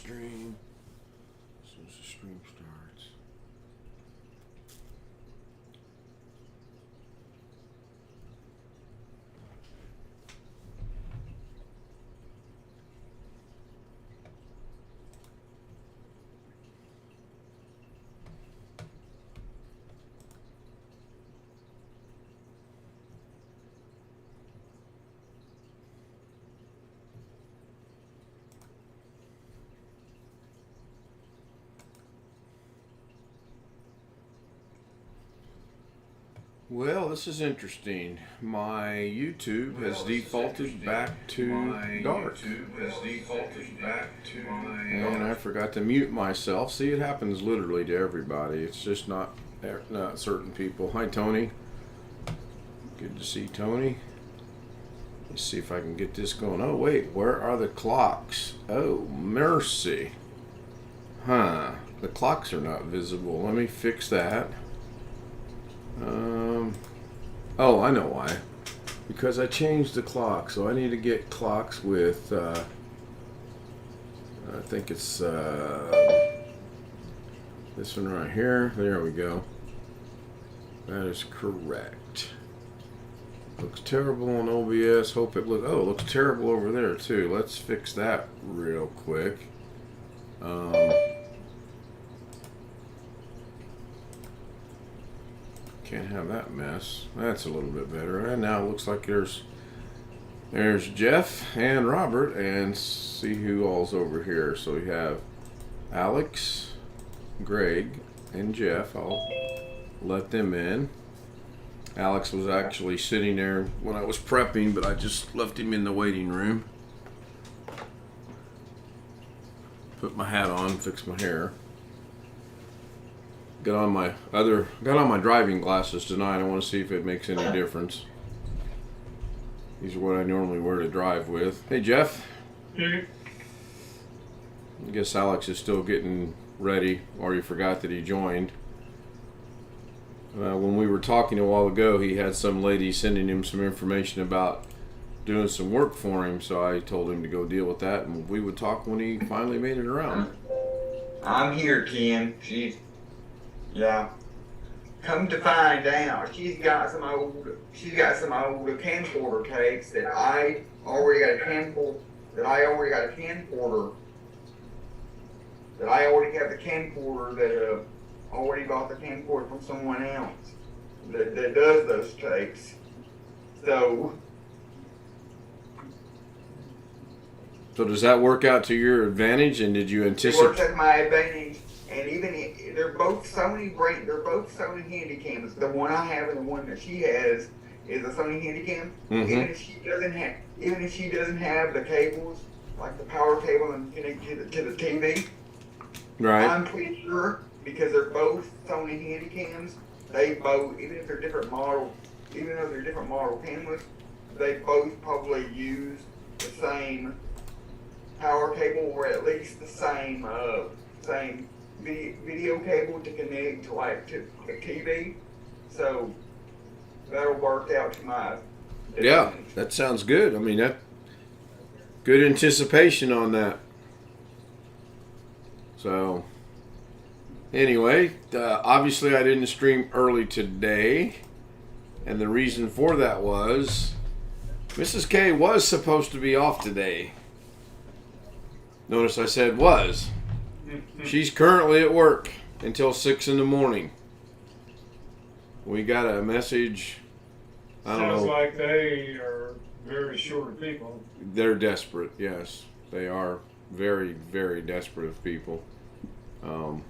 stream. As soon as the stream starts. Well, this is interesting. My YouTube has defaulted back to dark. And I forgot to mute myself. See, it happens literally to everybody. It's just not certain people. Hi, Tony. Good to see Tony. Let's see if I can get this going. Oh, wait. Where are the clocks? Oh, mercy. Huh. The clocks are not visible. Let me fix that. Oh, I know why. Because I changed the clock, so I need to get clocks with, I think it's this one right here. There we go. That is correct. Looks terrible on OBS. Hope it looks, oh, it looks terrible over there too. Let's fix that real quick. Can't have that mess. That's a little bit better. And now it looks like there's Jeff and Robert, and see who all's over here. So we have Alex, Greg, and Jeff. I'll let them in. Alex was actually sitting there when I was prepping, but I just left him in the waiting room. Put my hat on, fix my hair. Got on my driving glasses tonight. I want to see if it makes any difference. These are what I normally wear to drive with. Hey, Jeff. Hey. I guess Alex is still getting ready, or he forgot that he joined. When we were talking a while ago, he had some lady sending him some information about doing some work for him, so I told him to go deal with that, and we would talk when he finally made it around. I'm here, Ken. Yeah. Come to find out, she's got some old camcorder tapes that I already got a camcorder. That I already have the camcorder that already bought the camcorder from someone else that does those tapes. So does that work out to your advantage? And did you anticipate? It works out to my advantage. And they're both Sony Handycams. The one I have and the one that she has is a Sony Handycam. Mm-hmm. Even if she doesn't have the cables, like the power cable and connect to the TV, right? I'm pretty sure because they're both Sony Handycams. They both, even though they're different model cameras, they both probably use the same power cable or at least the same video cable to connect to a TV, so that'll work out to my advantage. Yeah, that sounds good. I mean, that good anticipation on that. So anyway, obviously I didn't stream early today, and the reason for that was Mrs. K was supposed to be off today. Notice I said was. She's currently at work until 6 in the morning. We got a message. I don't know. Sounds like they are very short people. They're desperate, yes. They are very, very desperate of people. You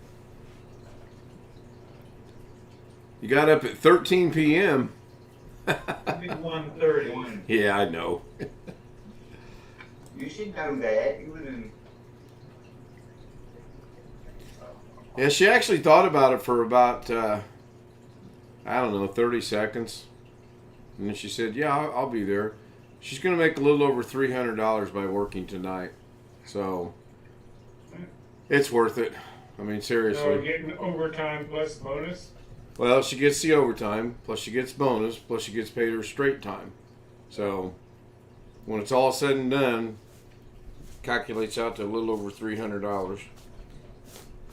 got up at 13 p.m. Maybe 1:30. Yeah, I know. You should know that. You wouldn't. Yeah, she actually thought about it for about, 30 seconds. And then she said, yeah, I'll be there. She's going to make a little over $300 by working tonight. So, it's worth it. I mean, seriously. So getting overtime plus bonus? Well, she gets the overtime, plus she gets bonus, plus she gets paid her straight time. So, when it's all said and done, calculates out to a little over $300.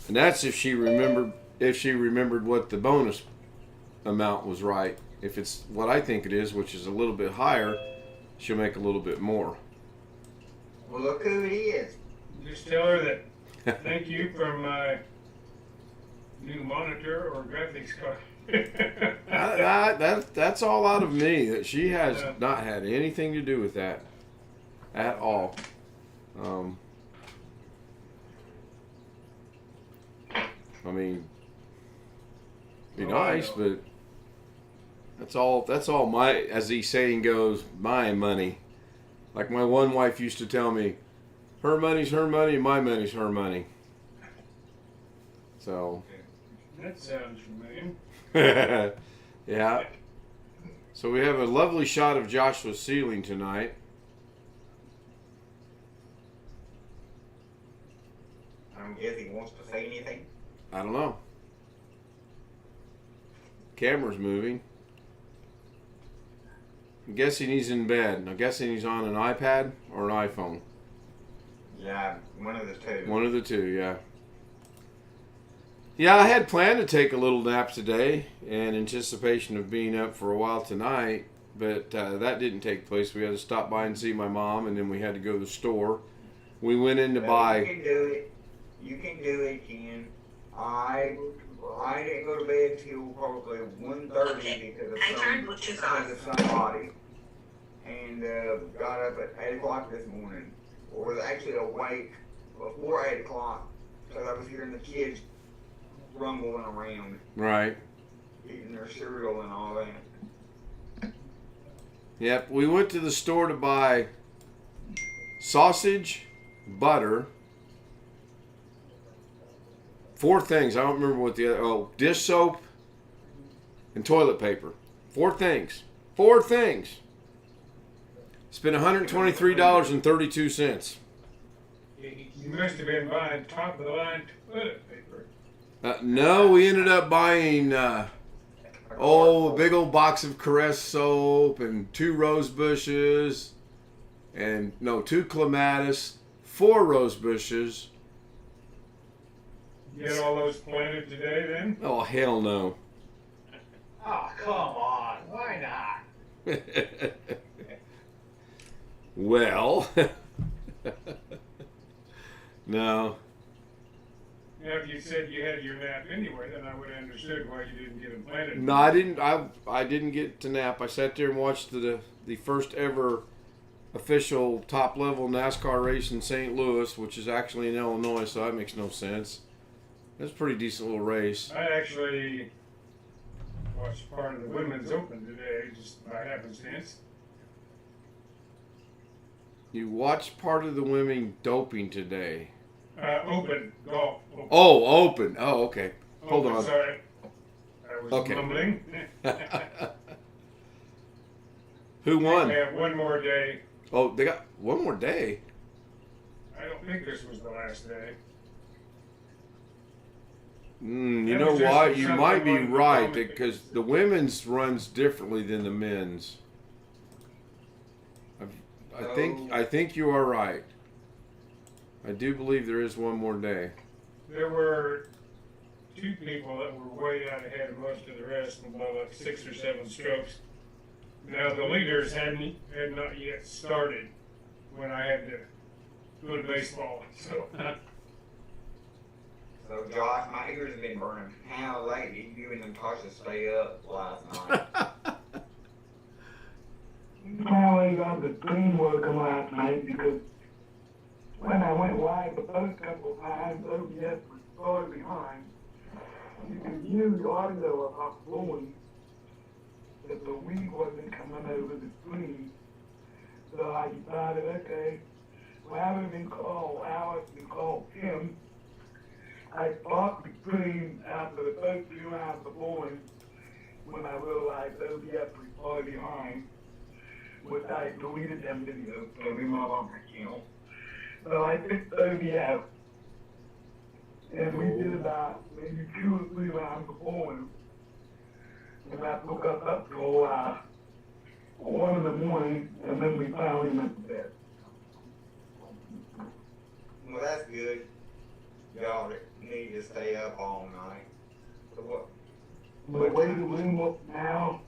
And that's if she remembered what the bonus amount was right. If it's what I think it is, which is a little bit higher, she'll make a little bit more. Well, look who it is. Just tell her that thank you for my new monitor or graphics card. That's all out of me. That she has not had anything to do with that at all. I mean, be nice, but that's all my, as the saying goes, my money. Like my one wife used to tell me, her money's her money, my money's her money. So. That sounds familiar. Yeah. So we have a lovely shot of Joshua's ceiling tonight. I guess he wants to say anything. I don't know. Camera's moving. I'm guessing he's in bed. I'm guessing he's on an iPad or an iPhone. Yeah, one of the two. One of the two, yeah. Yeah, I had planned to take a little nap today in anticipation of being up for a while tonight, but that didn't take place. We had to stop by and see my mom, and then we had to go to the store. We went in to buy. You can do it. You can do it, Ken. I didn't go to bed till probably 1:30 because of somebody, and got up at 8 o'clock this morning. Or was actually awake before 8 o'clock because I was hearing the kids rumbling around, Right. eating their cereal and all that. Yep, we went to the store to buy sausage, butter, 4 things. I don't remember what the other. Oh, dish soap and toilet paper. 4 things. 4 things. Spent $123.32. You must have been buying top of the line toilet paper. No, we ended up buying a big old box of Caress soap and 2 rose bushes, and 2 clematis, 4 rose bushes. You get all those planted today then? Oh, hell no. Oh, come on. Why not? Well, no. Now, if you said you had your nap anyway, then I would have understood why you didn't get them planted. No, I didn't. I didn't get to nap. I sat there and watched the first ever official top level NASCAR race in St. Louis, which is actually in Illinois, so that makes no sense. It was a pretty decent little race. I actually watched part of the Women's Open today, just by happenstance. You watched part of the women doping today. Open, golf. Open. Oh, open. Oh, okay. Hold Open, on. Sorry. I was Okay. mumbling. Who won? They have one more day. Oh, they got one more day. I don't think this was the last day. You That know was just what? for You something might be like the right Olympics. because the women's runs differently than the men's. I think you are right. I do believe there is one more day. There were 2 people that were way out ahead of most of the rest, by like 6 or 7 strokes. Now the leaders had not yet started when I had to go to baseball. So So, Josh, my ears have been burning. How late did you and Natasha stay up last night? Finally got the screen working last night because when I went live the first couple of times, OBS was far behind. You could hear the audio of our phone, but the weed wasn't coming over the screen. So I decided, okay, rather than call Alex and call Tim, I stopped the screen after the first few rounds of bowling when I realized OBS was far behind, which I deleted them videos, so they're not on my channel. So I fixed OBS, and we did about maybe 2 or 3 rounds of bowling, and that took us up till 1 in the morning, and then we finally went to bed. good. Y'all need to stay up all night. So what? The way the room looks now,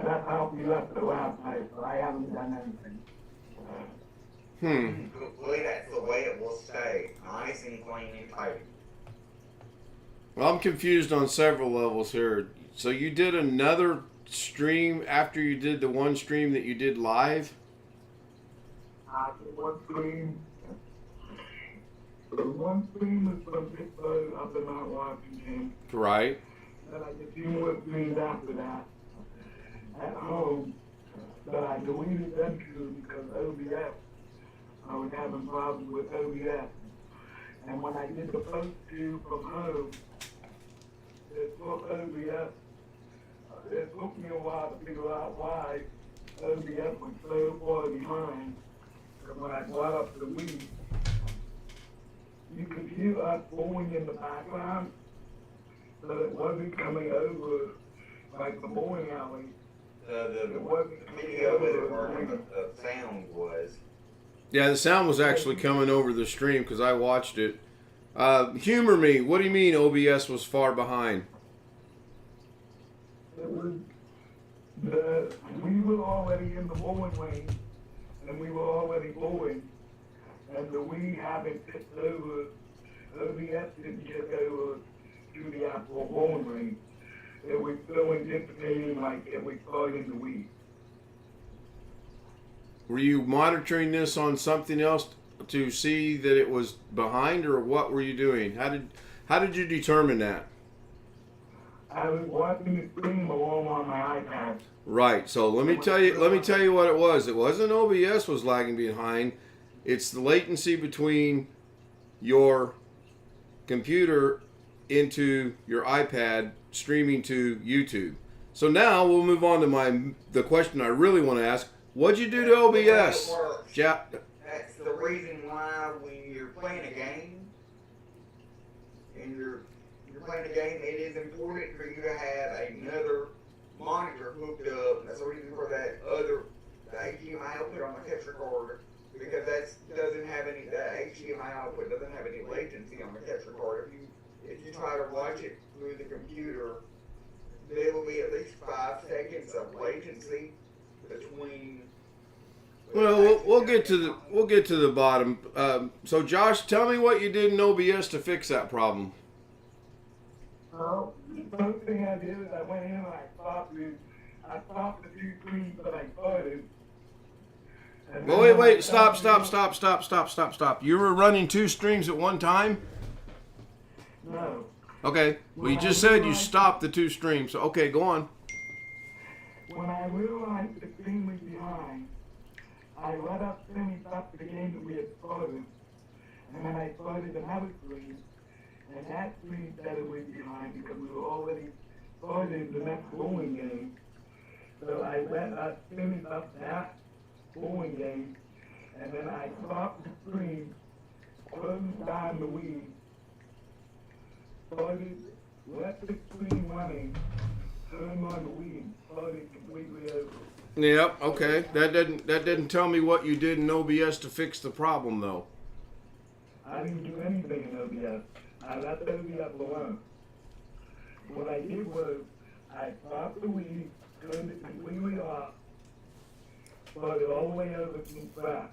that's how we left it last night, so I haven't done anything. Hopefully that's the way it will stay. Nice and clean and tidy. Well, I'm confused on several levels here. So you did another stream after you did the one stream that you did live? The one stream was from Pittsburgh up in Mount Washington. Right. Then I did 2 more streams after that at home. But I deleted them too because OBS, I was having problems with OBS. And when I did the first 2 from home, it took OBS. It took me a while to figure out why OBS was so far behind. Because when I brought up the Wii, you could hear us bowling in the background, but it wasn't coming over like the bowling alley. The It wasn't video wasn't working, but the sound was. Yeah, the sound was actually coming over the stream because I watched it. Humor me. What do you mean OBS was far behind? It was we were already in the bowling lane, and we were already bowling, and the Wii hadn't tipped over. OBS didn't tip over to the actual bowling lane. It was still anticipating like it was starting the Wii. Were you monitoring this on something else to see that it was behind, or what were you doing? How did you determine that? I was watching the stream along on my iPad. Right. So let me tell you what it was. It wasn't OBS was lagging behind. It's the latency between your computer into your iPad streaming to YouTube. So now we'll move on to the question I really want to ask. What'd you do to OBS? That's the reason why when you're playing a game and you're playing a game, it is important for you to have another monitor hooked up. That's the reason for that the HDMI output on the capture card, because that doesn't have any, the HDMI output doesn't have any latency on the capture card. If you try to watch it through the computer, there will be at least 5 seconds of latency between. Well, we'll get to the bottom. So Josh, tell me what you did in OBS to fix that problem. Well, the first thing I did is I went in and I stopped the 2 screens that I started. Well, wait, stop. You were running 2 streams at one time? No. Okay. Well, you just said you stopped the 2 streams. So, okay, go on. When I realized the stream was behind, I let up finish up the game that we had started, and then I started another stream, and that stream said it was behind because we were already started the next bowling game. So I let us finish up that bowling game, and then I stopped the stream, closed down the Wii, let the screen running, turned on the Wii, and started completely over. Yep. Okay. That didn't tell me what you did in OBS to fix the problem, though. I didn't do anything in OBS. I left OBS alone. What I did was I stopped the Wii, turned it completely off, started all the way over from scratch,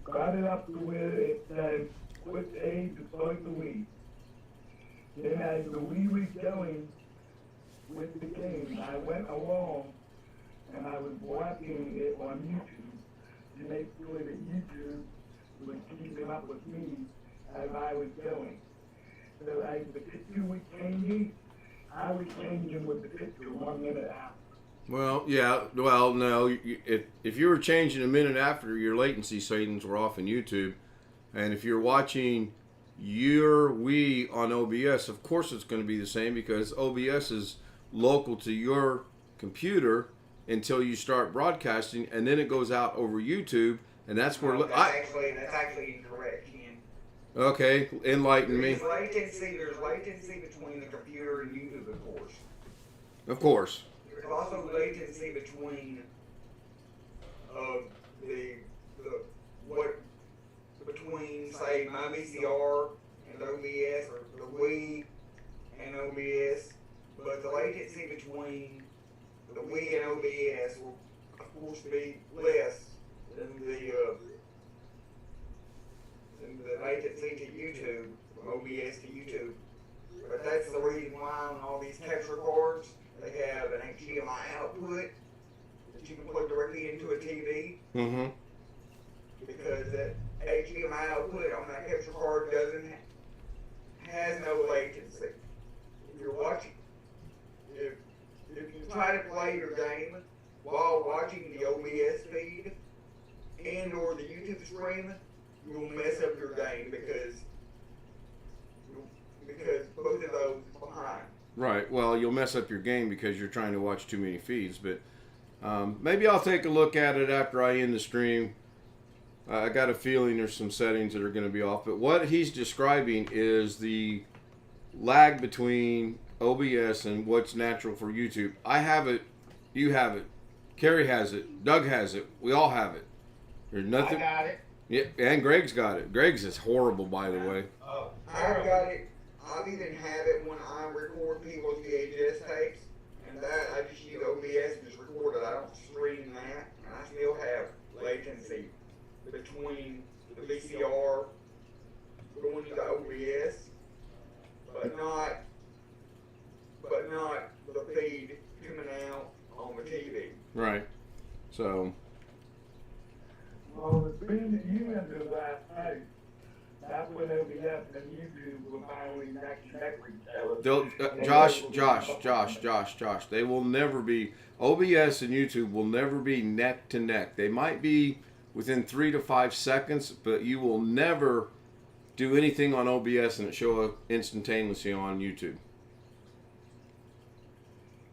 got it up to where it said "Quick A to start the Wii." Then as the Wii was going with the game, I went along and I was watching it on YouTube to make sure that YouTube was keeping up with me as I was going. So as the picture was changing, I was changing with the picture 1 minute after. Well, yeah. Well, no. If you were changing a minute after, your latency settings were off in YouTube, and if you're watching your Wii on OBS, of course it's going to be the same because OBS is local to your computer until you start broadcasting, and then it goes out over YouTube, and that's where That's actually incorrect, Ken. Okay, enlighten me. There's latency between the computer and YouTube, of course. Of course. There's also latency between between, say, my VCR and OBS, or the Wii and OBS, but the latency between the Wii and OBS will, of course, be less than the latency to YouTube, from OBS to YouTube. But that's the reason why on all these capture cards, they have an HDMI output that you can plug directly into a TV. Mm-hmm. Because that HDMI output on that capture card has no latency. If you're watching, if you try to play your game while watching the OBS feed and or the YouTube stream, you'll mess up your game because both of those is behind. Right. Well, you'll mess up your game because you're trying to watch too many feeds. But maybe I'll take a look at it after I end the stream. I got a feeling there's some settings that are going to be off. But what he's describing is the lag between OBS and what's natural for YouTube. I have it. You have it. Carrie has it. Doug has it. We all have it. There's nothing. I got it. Yeah, and Greg's got it. Greg's is horrible, by the way. Oh, I've got it. I've even had it when I record people's VHS tapes, and that I just use OBS and just record it. I don't stream that, and I still have latency between the VCR going into OBS, but not the feed coming out on the TV. Right. So. Well, the speed that you went to last night, that's when OBS and YouTube will finally neck and neck with each other. Josh. They will never be. OBS and YouTube will never be neck to neck. They might be within 3 to 5 seconds, but you will never do anything on OBS and it show up instantaneously on YouTube.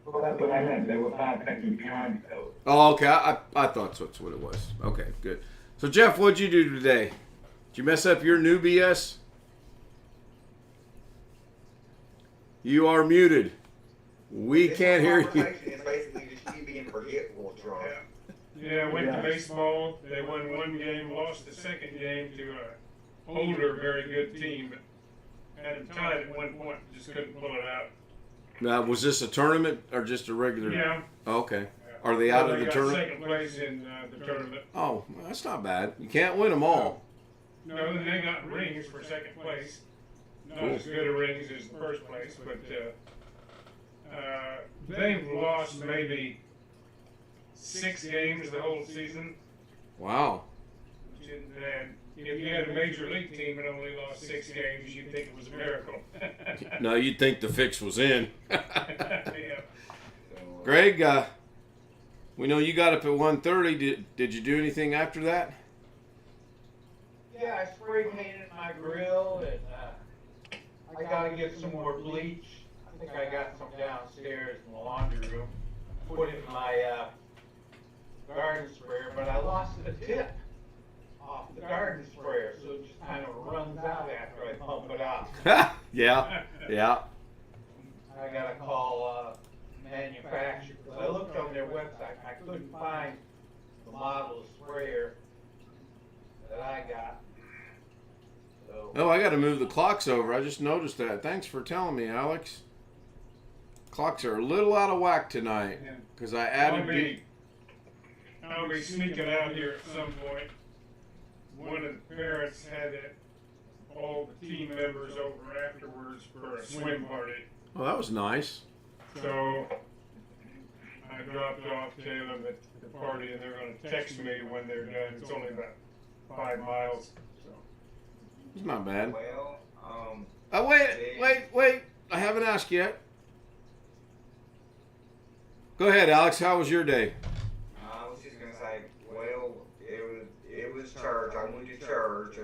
Well, that's what I meant. They were 5 seconds behind each other. Oh, okay. I thought that's what it was. Okay, good. So, Jeff, what'd you do today? Did you mess up your new BS? You are muted. We can't hear you. It's basically just you being forgetful, Charles. Yeah, went to baseball. They won one game, lost the second game to a older, very good team, but had them tied at one point. Just couldn't pull it out. Now, was this a tournament or just a regular? Yeah. Oh, okay. Are they out of the got tournament? second place in the tournament. Oh, well, that's not bad. You can't win them all. No, they got rings for second place. Not Cool. as good a rings as the first place, but they've lost maybe 6 games the whole season. Wow. Which isn't bad. If you had a major league team and only lost 6 games, you'd think it was a miracle. No, you'd think the fix was in. Yeah. Greg, we know you got up at 1:30. Did you do anything after that? yeah, I spray painted my grill, and I gotta get some more bleach. I think I got some downstairs in the laundry room. Put it in my garden sprayer, but I lost the tip off the garden sprayer, so it just kind of runs out after I pump it out. Yeah. I gotta call manufacturer, because I looked on their website, I couldn't find the model of sprayer that I got. So, Oh, I got to move the clocks over. I just noticed that. Thanks for telling me, Alex. Clocks are a little out of whack tonight because I added. I'll be sneaking out here at some point. One of the parents had all the team members over afterwards for a swim party. Oh, that was nice. So I dropped off to them at the party, and they're going to text me when they're done. It's only about 5 miles. So. It's not bad. Well, Oh, wait. I haven't asked yet. Go ahead, Alex. How was your day? I was just gonna say, well, it was church. I went to church.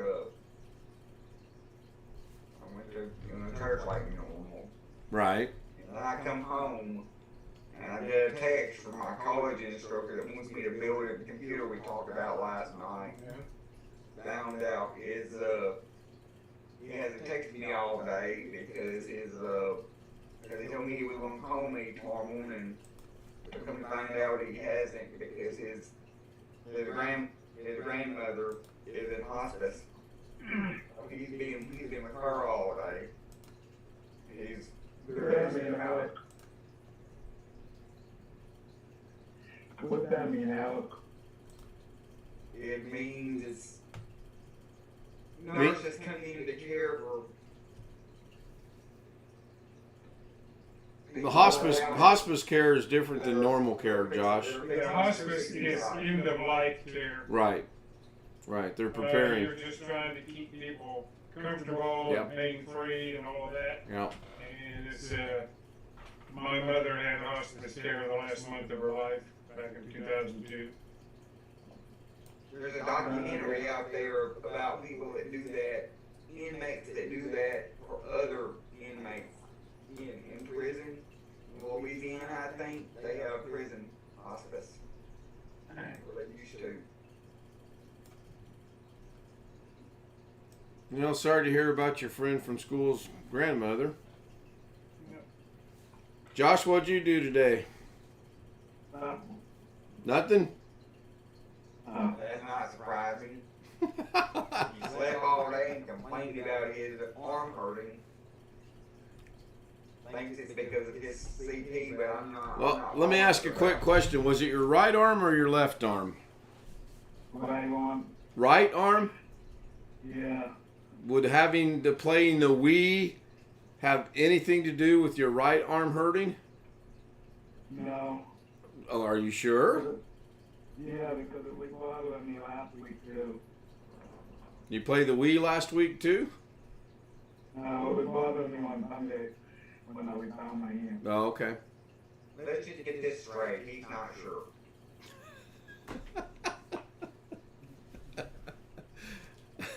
I went to church like normal. Right. And then I come home and I get a text from my college instructor that wants me to build a computer we talked about last night. Found out he hasn't texted me all day because he told me he was gonna call me tomorrow morning. But come to find out he hasn't because his grandmother is in hospice He's been with her all day. He's What's that mean, Alex? What's that mean, Alex? It means it's nurses coming in to care for The hospice care is different than normal care, Josh. The hospice is end of life care. Right. They're preparing. You're just trying to keep people comfortable Yep. and pain free and all of that. Yeah. And it's my mother had hospice care the last month of her life back in 2002. There's a documentary out there about people that do that, inmates that do that for other inmates in prison. In Louisiana, I think, they have prison hospice. Or they used to. You know, sorry to hear about your friend from school's grandmother. Yep. Josh, what'd you do today? Nothing? That's not surprising. He slept all day and complained about his arm hurting. Thinks it's because of his CP, but I'm not. Well, let me ask a quick question. Was it your right arm or your left arm? Right on. Right arm? Yeah. Would having to playing the Wii have anything to do with your right arm hurting? No. Oh, are you sure? Yeah, because it was bothering me last week too. You played the Wii last week too? No, it was bothering me on Sunday when I was down my hand. Oh, okay. Let's just get this straight. He's not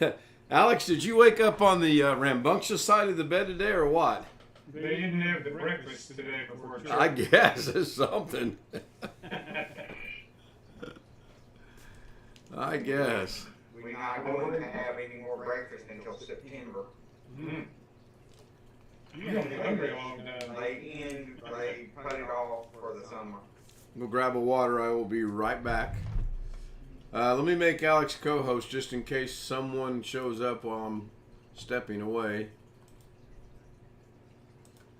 sure. Alex, did you wake up on the rambunctious side of the bed today or what? They didn't have the breakfast today before church. I guess it's something. I guess. We're not going to have any more breakfast until September. Mm-hmm. You're gonna be hungry a long time. They cut it off for the summer. We'll grab a water. I will be right back. Let me make Alex co-host just in case someone shows up while I'm stepping away.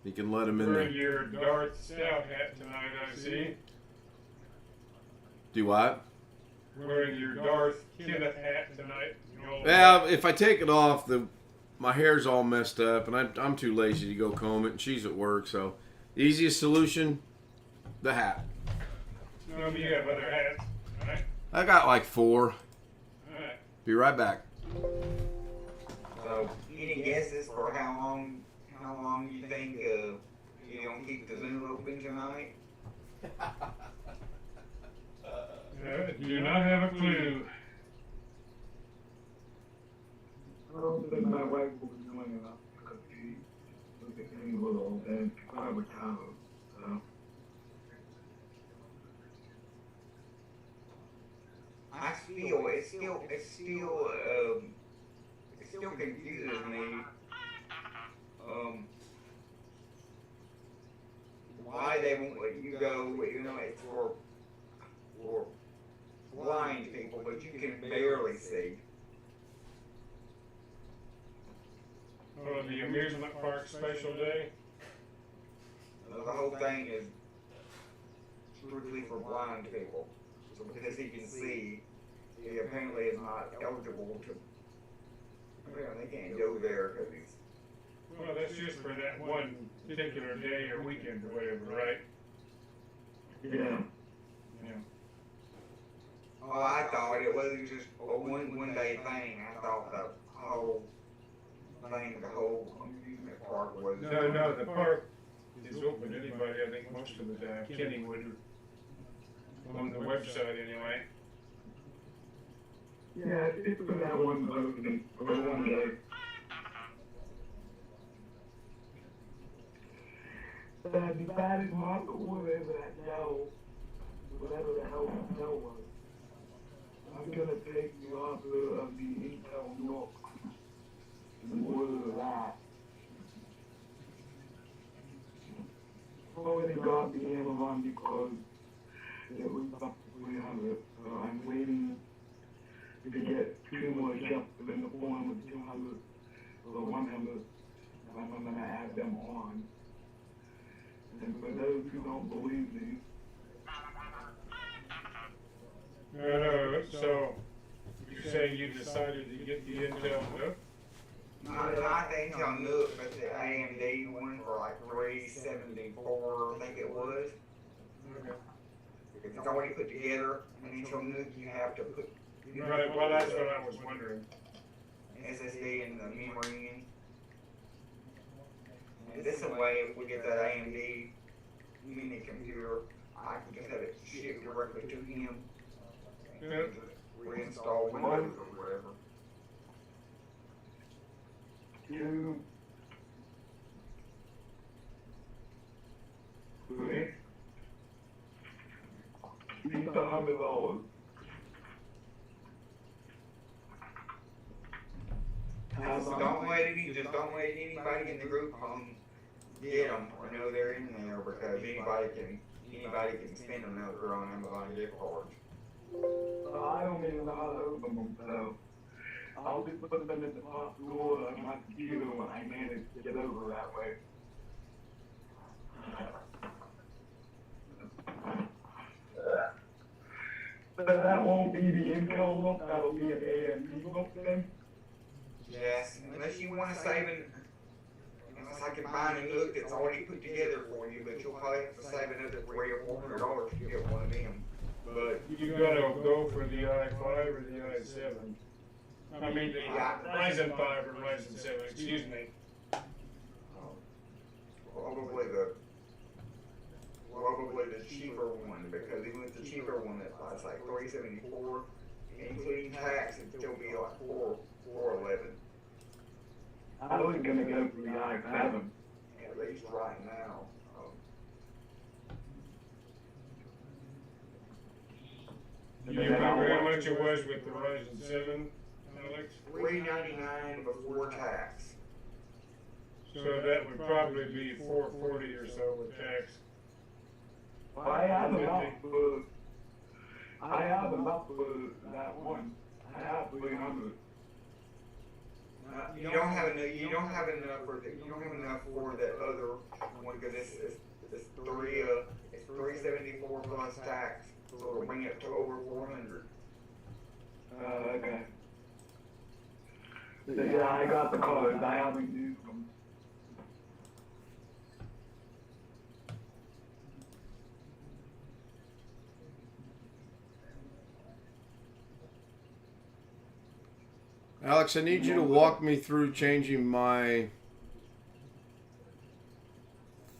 You can let him in Wearing there. your Darth Stout hat tonight, I see. Do what? Wearing your Darth Kenneth hat tonight. Well, if I take it off, my hair's all messed up, and I'm too lazy to go comb it, and she's at work, so easiest solution, the hat. No, you have other hats, right? I got like 4. Alright. Be right back. So, any guesses for how long you think you don't keep the zoo open tonight? Do not have a clue. I don't think my wife will be doing enough because she was getting little and she probably would count. So. I feel it still confuses me. Why they won't let you go? It's for blind people, but you can barely see. Oh, the amusement park special day. The whole thing is strictly for blind people. So because he can see, he apparently is not eligible to. They can't go there because he's. Well, that's just for that one particular day or weekend or whatever, right? Yeah. Yeah. Oh, I thought it wasn't just a one day thing. I thought the whole thing, the whole amusement park was. No, the park is open to anybody, I think, most of the time. Kenny would, on the website anyway. Yeah, it's for that one person for one day. The divided market, whatever that no, whatever the hell that no was. I'm gonna take the offer of the Intel North and order that. Already got the Amazon because it was up to 300, so I'm waiting to get 2 more jumps in the form of 2 the one I'm gonna have them on. And for those who don't believe me, So you say you decided to get the Intel Nook? Not the Intel Nook, but the AMD one for like 374, I think it was. Okay. If it's already put together, an Intel Nook, you have to put Right, well, that's what I was wondering. SSD and the memory in. And this way, if we get that AMD mini computer, I can just have it shipped directly to him. Yeah. Reinstall Windows or whatever. two, three, $100. Just don't let anybody in the group get them or know they're in there, because anybody can spend them now they're on Amazon gift cards. I don't even know how to open them, so I'll just put them in the top drawer of my computer when I manage to get over that way. But that won't be the Intel look, that'll be an AMD look then? Yes, unless you want to save it, unless I can find a Nook that's already put together for you, but you'll probably have to save another $300 or $400 to get one of them. But You gotta go for the i5 or the i7. I mean, the Ryzen 5 or Ryzen 7, excuse me. probably the cheaper one, because even with the cheaper one, that's like $374, including tax, it'd still be like $411. I was gonna go for the i7. At least right now. Do you remember how much it was with the Ryzen 7, Alex? $399 before tax. So that would probably be $440 or so with tax. I have enough for that one. I have 300. You don't have enough for the other one, because it's 374 plus tax, so it'll bring it to over 400. Okay. So yeah, I got the cards. I haven't used them. Alex, I need you to walk me through changing my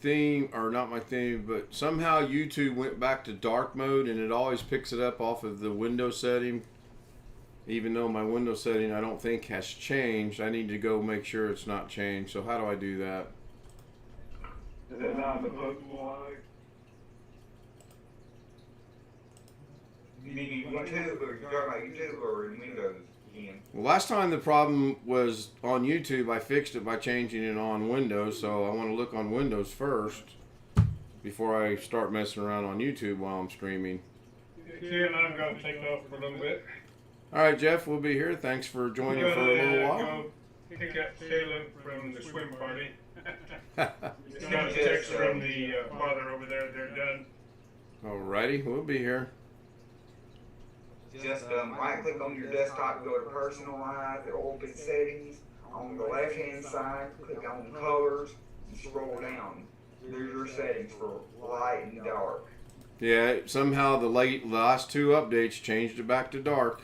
theme, or not my theme, but somehow YouTube went back to dark mode and it always picks it up off of the window setting. Even though my window setting I don't think has changed, I need to go make sure it's not changed. So how do I do that? Is it not the personalized? You mean YouTube, or you talking about YouTube or in Windows again? Well, last time the problem was on YouTube, I fixed it by changing it on Windows, so I want to look on Windows first before I start messing around on YouTube while I'm streaming. Yeah, and I'm gonna take off for a little bit. All right, Jeff, we'll be here. Thanks for joining for a little while. Go pick up Caleb from the swim party. Just got a text from the father over there. They're done. Alrighty, we'll be here. Just right click on your desktop, go to personalize, the open settings. On the left hand side, click on colors and scroll down. There's your settings for light and dark. Yeah, somehow the last two updates changed it back to dark.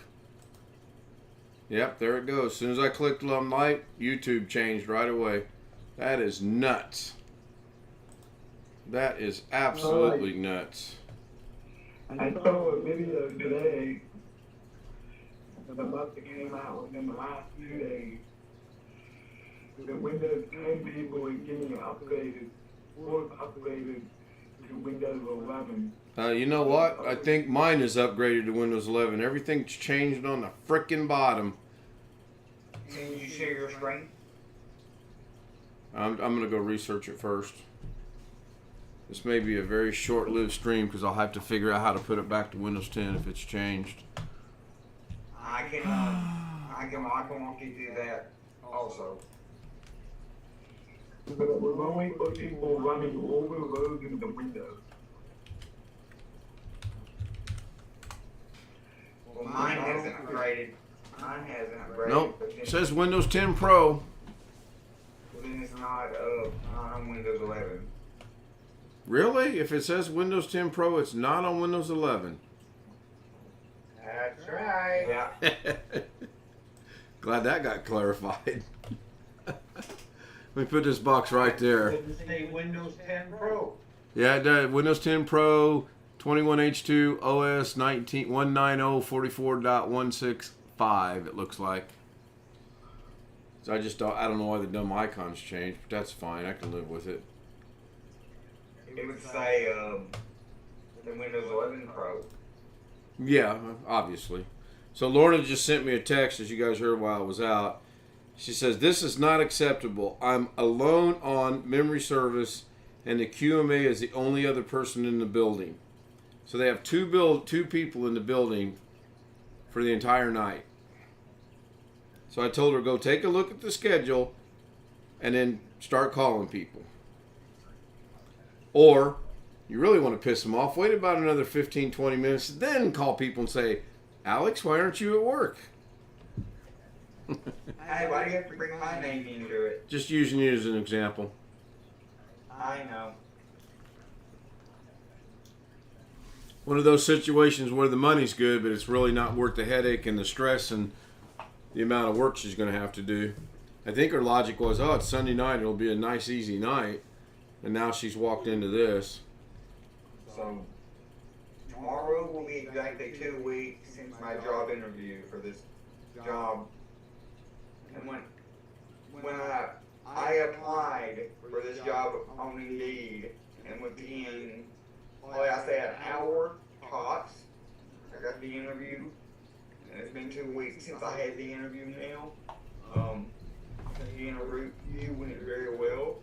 Yep, there it goes. As soon as I clicked on light, YouTube changed right away. That is nuts. That is absolutely nuts. I saw a video today of the month that came out within the last few days. The Windows 10 people are getting upgraded to Windows 11. You know what? I think mine is upgraded to Windows 11. Everything's changed on the frickin' bottom. Can you share your screen? I'm going to go research it first. This may be a very short-lived stream because I'll have to figure out how to put it back to Windows 10 if it's changed. I can walk you through that also. but it was only for people running over those in the windows. Well, mine hasn't upgraded. Mine hasn't upgraded. Nope. But then, It says Windows 10 Pro. then it's not on Windows 11. Really? If it says Windows 10 Pro, it's not on Windows 11. That's right. Yeah. Glad that got clarified. Let me put this box right there. Didn't say Windows 10 Pro. Yeah, it does. Windows 10 Pro, 21H2, OS 19044.165. It looks like. So I don't know why the dumb icons changed, but that's fine. I can live with it. It would say the Windows 11 Pro. Yeah, obviously. So Lorna just sent me a text, as you guys heard while I was out. She says, "This is not acceptable. I'm alone on memory service, and the QMA is the only other person in the building." So they have two people in the building for the entire night. So I told her, go take a look at the schedule and then start calling people. Or, you really want to piss them off, wait about another 15, 20 minutes, then call people and say, "Alex, why aren't you at work?" Hey, why do you have to bring my name into it? Just using you as an example. I know. One of those situations where the money's good, but it's really not worth the headache and the stress and the amount of work she's going to have to do. I think her logic was, oh, it's Sunday night, it'll be a nice, easy night. And now she's walked into this. So, tomorrow will be exactly 2 weeks since my job interview for this job. And when I applied for this job on Indeed, and within, like I say, an hour tops, I got the interview. And it's been 2 weeks since I had the interview now. The interview went very well.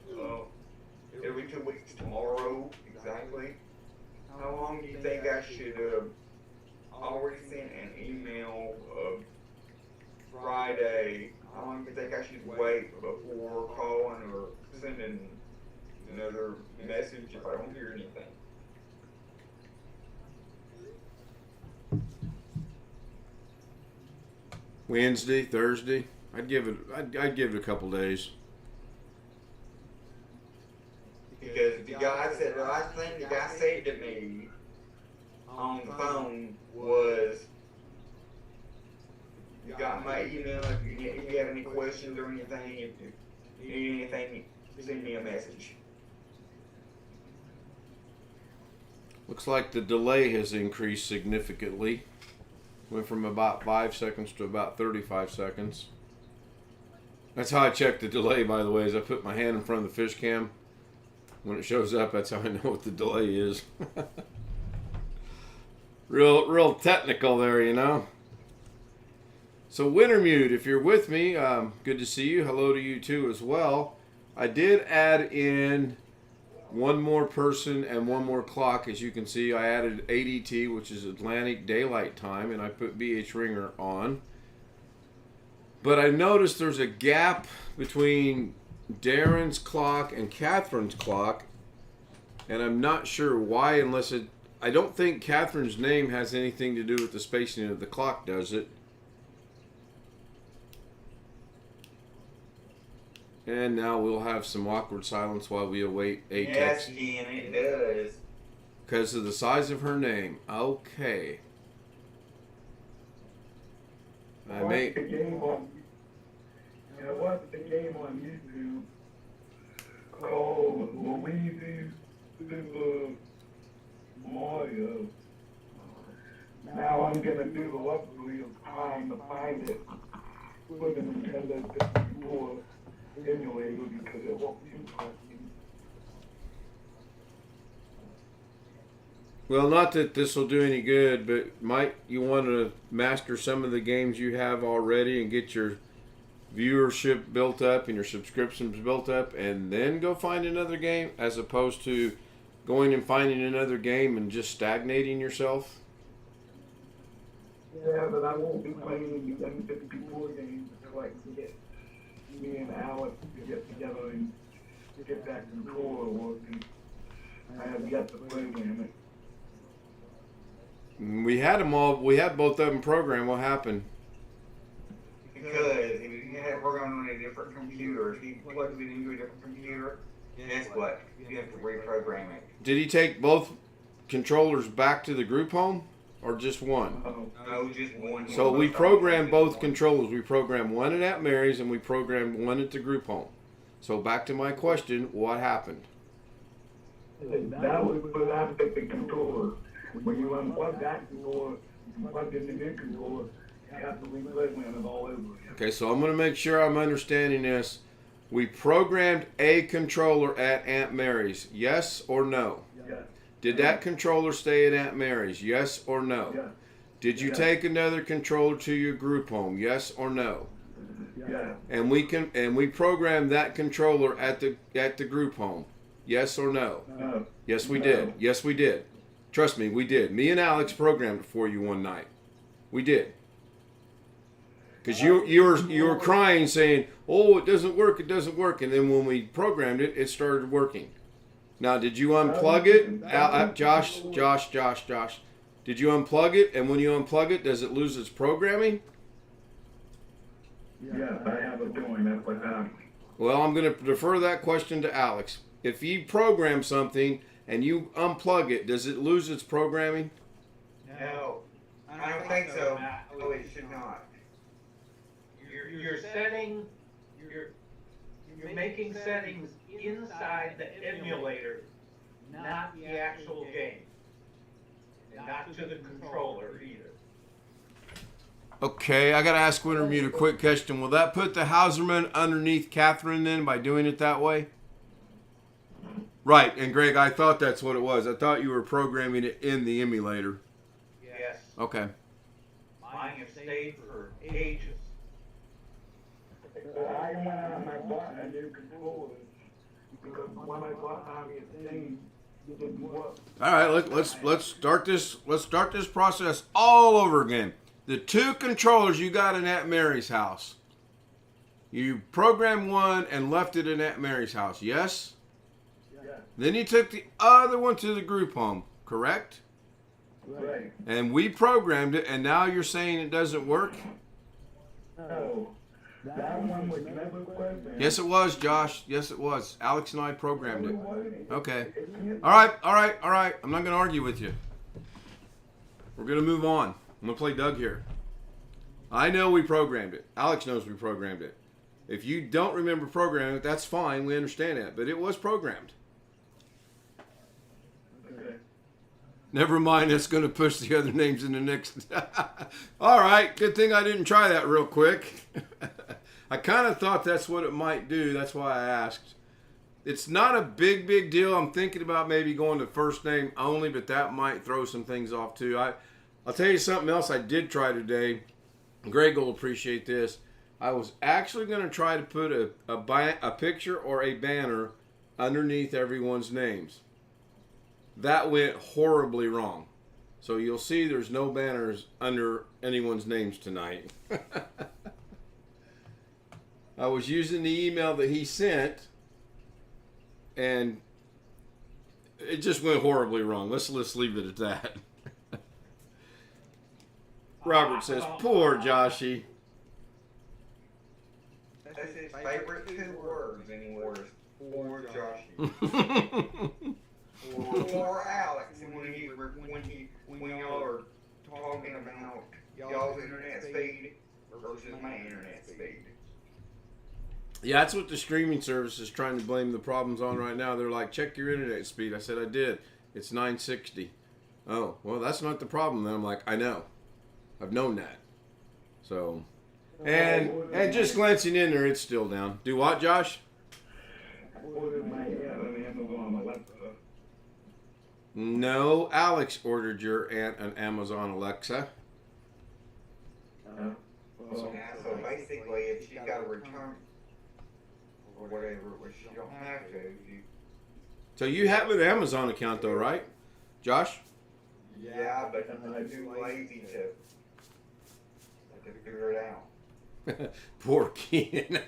It'll be 2 weeks tomorrow, exactly. How long do you think I should already send an email Friday? How long do you think I should wait before calling or sending another message if I don't hear anything? Wednesday, Thursday. I'd give it a couple days. Because the last thing the guy said to me on the phone was, "You got my email. If you have any questions or anything, if you need anything, send me a message." Looks like the delay has increased significantly. Went from about 5 seconds to about 35 seconds. That's how I check the delay, by the way, is I put my hand in front of the fish cam. When it shows up, that's how I know what the delay is. real technical there, you know. So Wintermute, if you're with me, good to see you. Hello to you too as well. I did add in one more person and one more clock. As you can see, I added ADT, which is Atlantic Daylight Time, and I put BH Ringer on. But I noticed there's a gap between Darren's clock and Catherine's clock, and I'm not sure why, I don't think Catherine's name has anything to do with the spacing of the clock, does it? And now we'll have some awkward silence while we await a text. Yes, Ian, it does. Because of the size of her name. Okay. I may... Watched the game on, watched the game on YouTube called Luigi Super Mario. Now I'm gonna do the luxury of trying to find it for the Nintendo 64 emulator because it won't interest me. Well, not that this will do any good, but might you want to master some of the games you have already and get your viewership built up and your subscriptions built up, and then go find another game, as opposed to going and finding another game and just stagnating yourself? Yeah, but I won't be playing the N64 games until I can get me and Alex to get together and get that controller working. I have yet to program it. We had them all. We had both of them programmed. What happened? Because if you had it programmed on a different computer, if you plugged it into a different computer, guess what? You have to reprogram it. Did he take both controllers back to the group home, or just one? No, just one. So we programmed both controllers. We programmed one at Aunt Mary's and we programmed one at the group home. So back to my question, what happened? That was without the controller. When you unplug that controller, you plug in the new controller, you have to reprogram it all over again. Okay, so I'm going to make sure I'm understanding this. We programmed a controller at Aunt Mary's, yes or no? Yeah. Did that controller stay at Aunt Mary's, yes or no? Yeah. Did you take another controller to your group home, yes or no? Yeah. And we programmed that controller at the group home, yes or no? No. Yes, we No. did. Yes, we did. Trust me, we did. Me and Alex programmed it for you one night. We did. Because you were crying, saying, "Oh, it doesn't work, it doesn't work," and then when we programmed it, it started working. Now, did you unplug it, Josh? Did you unplug it? And when you unplug it, does it lose its programming? Yeah, I have it doing that without. Well, I'm going to defer that question to Alex. If you program something and you unplug it, does it lose its programming? No, I don't think so. Oh, it should not. You're setting, you're making settings inside the emulator, not the actual game. And not to the controller either. Okay, I got to ask Wintermute a quick question. Will that put the Hauserman underneath Catherine then by doing it that way? Right, and Greg, I thought that's what it was. I thought you were programming it in the emulator. Yes. Okay. Mine have stayed for ages. I went out and I bought a new controller because when I bought obvious things, it didn't work. All right, let's start this. Let's start this process all over again. The two controllers you got in Aunt Mary's house. You programmed one and left it in Aunt Mary's house. Yes. Yeah. Then you took the other one to the group home. Correct. Right. And we programmed it, and now you're saying it doesn't work? No. That one was never programmed. Yes, it was, Josh. Yes, it was. Alex and I programmed it. It. Okay. All right. I'm not going to argue with you. We're going to move on. I'm going to play Doug here. I know we programmed it. Alex knows we programmed it. If you don't remember programming it, that's fine. We understand that. But it was programmed. Okay. Never mind, that's going to push the other names in the next. All right, good thing I didn't try that real quick. I kind of thought that's what it might do. That's why I asked. It's not a big deal. I'm thinking about maybe going to first name only, but that might throw some things off too. I'll tell you something else I did try today. Greg will appreciate this. I was actually going to try to put a picture or a banner underneath everyone's names. That went horribly wrong. So you'll see there's no banners under anyone's names tonight. I was using the email that he sent, and it just went horribly wrong. Let's leave it at that. Robert says, poor Joshy. That's his favorite two words anymore is poor Joshy. Poor Alex. And when y'all are talking about y'all's internet speed versus my internet speed. Yeah, that's what the streaming service is trying to blame the problems on right now. They're like, check your internet speed. I said, I did. It's 960. Oh, well, that's not the problem. Then I'm like, I know. I've known that. So, and just glancing in there, it's still down. Do what, Josh? Ordered my Amazon Alexa. No, Alex ordered your aunt an Amazon Alexa. Yeah, so basically, if she got a return or whatever, which you don't have to, So you have an Amazon account though, right, Josh? yeah, but I'm too lazy to figure it out. Poor Keenan.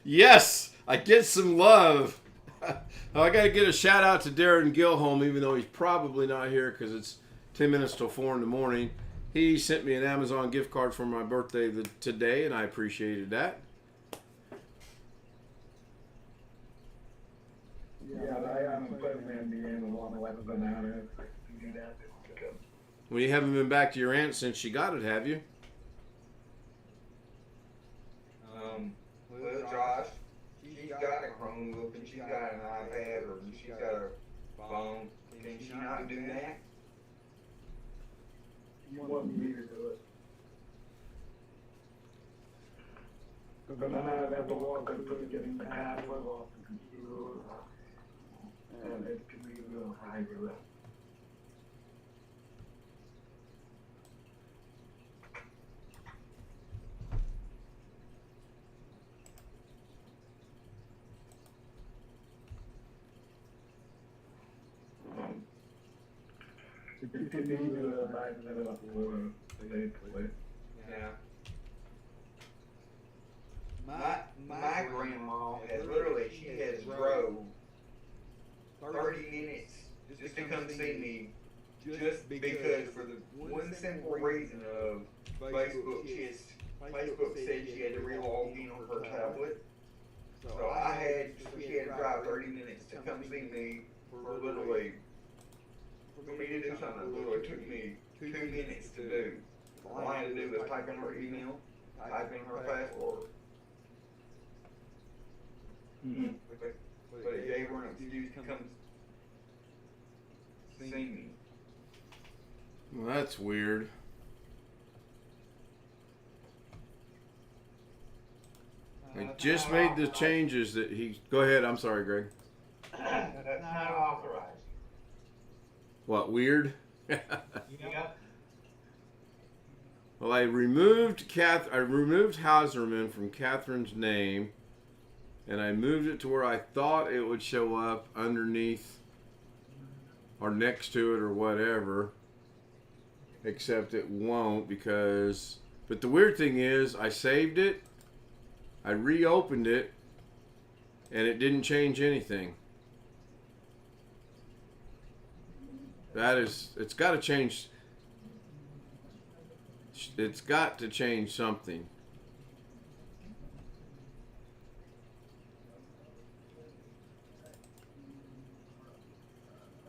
Yes, I get some love. I got to get a shout out to Darren Gilholm, even though he's probably not here because it's 10 minutes till 4 in the morning. He sent me an Amazon gift card for my birthday today, and I appreciated that. Yeah, I haven't put him in the end of one weapon out of that. Well, you haven't been back to your aunt since she got it, have you? Well, Josh, she's got a Chromebook and she's got an iPad or she's got a phone. Can she not do that? You want me to do it? But then I have to walk up to getting the password off the computer. And it can be a little higher. It can be a nice little for Yeah. My grandma has literally, she has drove 30 minutes just to come see me, just because for the one simple reason of Facebook. Facebook said she had to re-log in on her tablet. So she had to drive 30 minutes to come see me for literally, for me to do something that literally took me 2 minutes to do. All I had to do was type in her email, type in her password. Mm-hmm. But it gave her an excuse to come see me. Well, that's weird. I just made the changes that he... Go ahead, I'm sorry, Greg. That's not authorized. What, weird? Yep. Well, I removed Hauserman from Catherine's name, and I moved it to where I thought it would show up underneath or next to it or whatever, except it won't because... But the weird thing is, I saved it, I reopened it, and it didn't change anything. It's got to change. It's got to change something.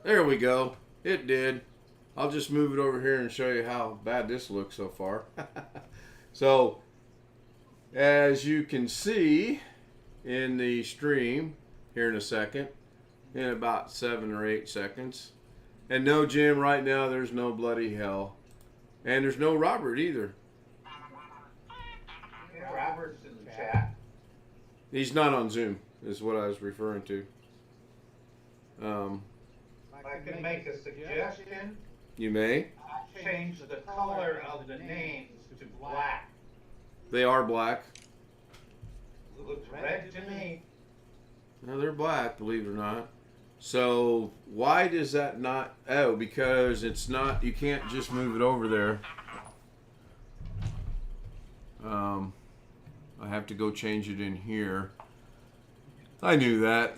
There we go. It did. I'll just move it over here and show you how bad this looks so far. So, as you can see in the stream here in a second, in about 7 or 8 seconds. And no, Jim, right now there's no bloody hell. And there's no Robert either. Yeah, Robert's in the chat. He's not on Zoom, is what I was referring to. I can make a suggestion. You may. Change the color of the names to black. They are black. Looks red to me. No, they're black, believe it or not. So why does that not? Oh, because it's not. You can't just move it over there. I have to go change it in here. I knew that.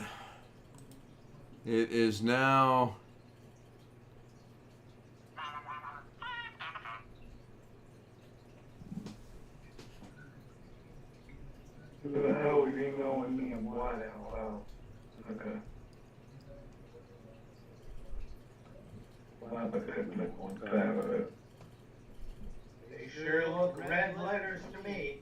It is now. Who the hell is he knowing me and why the hell? Okay. Well, but couldn't make one time of it. They sure look red letters to me.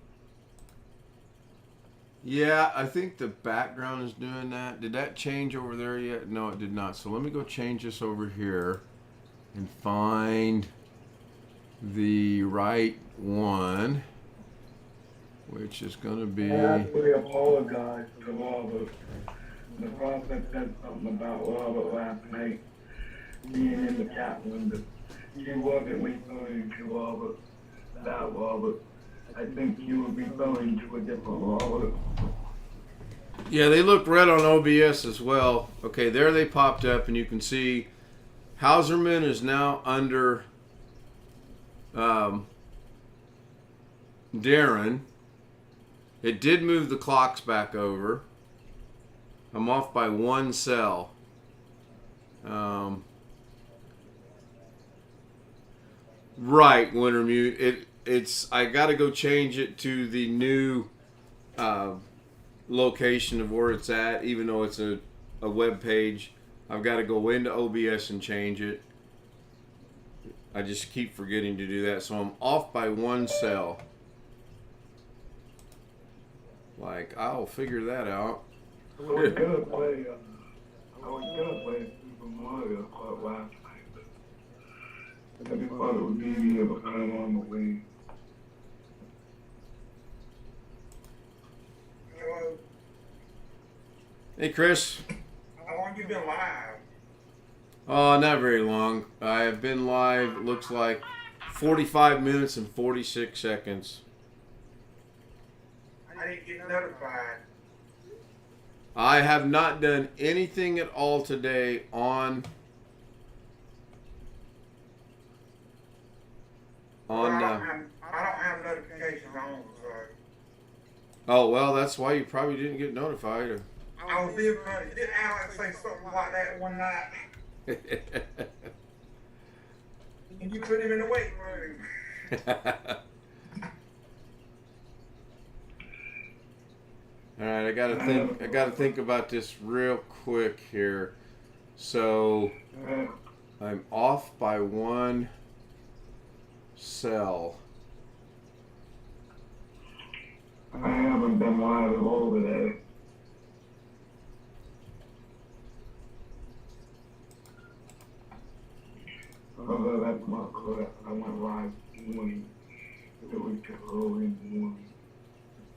Yeah, I think the background is doing that. Did that change over there yet? No, it did not. So let me go change this over here and find the right one, which is going to be... I actually apologize to Robert. The prophet said something about Robert last night being in the chat room, but he wasn't referring to Robert, that Robert. I think you were referring to a different Robert. Yeah, they look red on OBS as well. Okay, there they popped up, and you can see Hauserman is now under Darren. It did move the clocks back over. I'm off by one cell. Right, Wintermute. It's I got to go change it to the new location of where it's at, even though it's a web page. I've got to go into OBS and change it. I just keep forgetting to do that, so I'm off by one cell. Like, I'll figure that out. I was gonna play Super Mario Kart last night, but I just thought it would be easier to put it on the Wii. Hello. Hey, Chris. How long you been live? Oh, not very long. I have been live, looks like 45 minutes and 46 seconds. I didn't get notified. I have not done anything at all today on I don't have notifications on, so. Oh, well, that's why you probably didn't get notified. I was being funny. Did Alex say something like that one night? And you put him in the waiting room. All right, I gotta think about this real quick here. So I'm off by one cell. I haven't been live at all today. Although that's not correct. I went live when it was too early in the morning.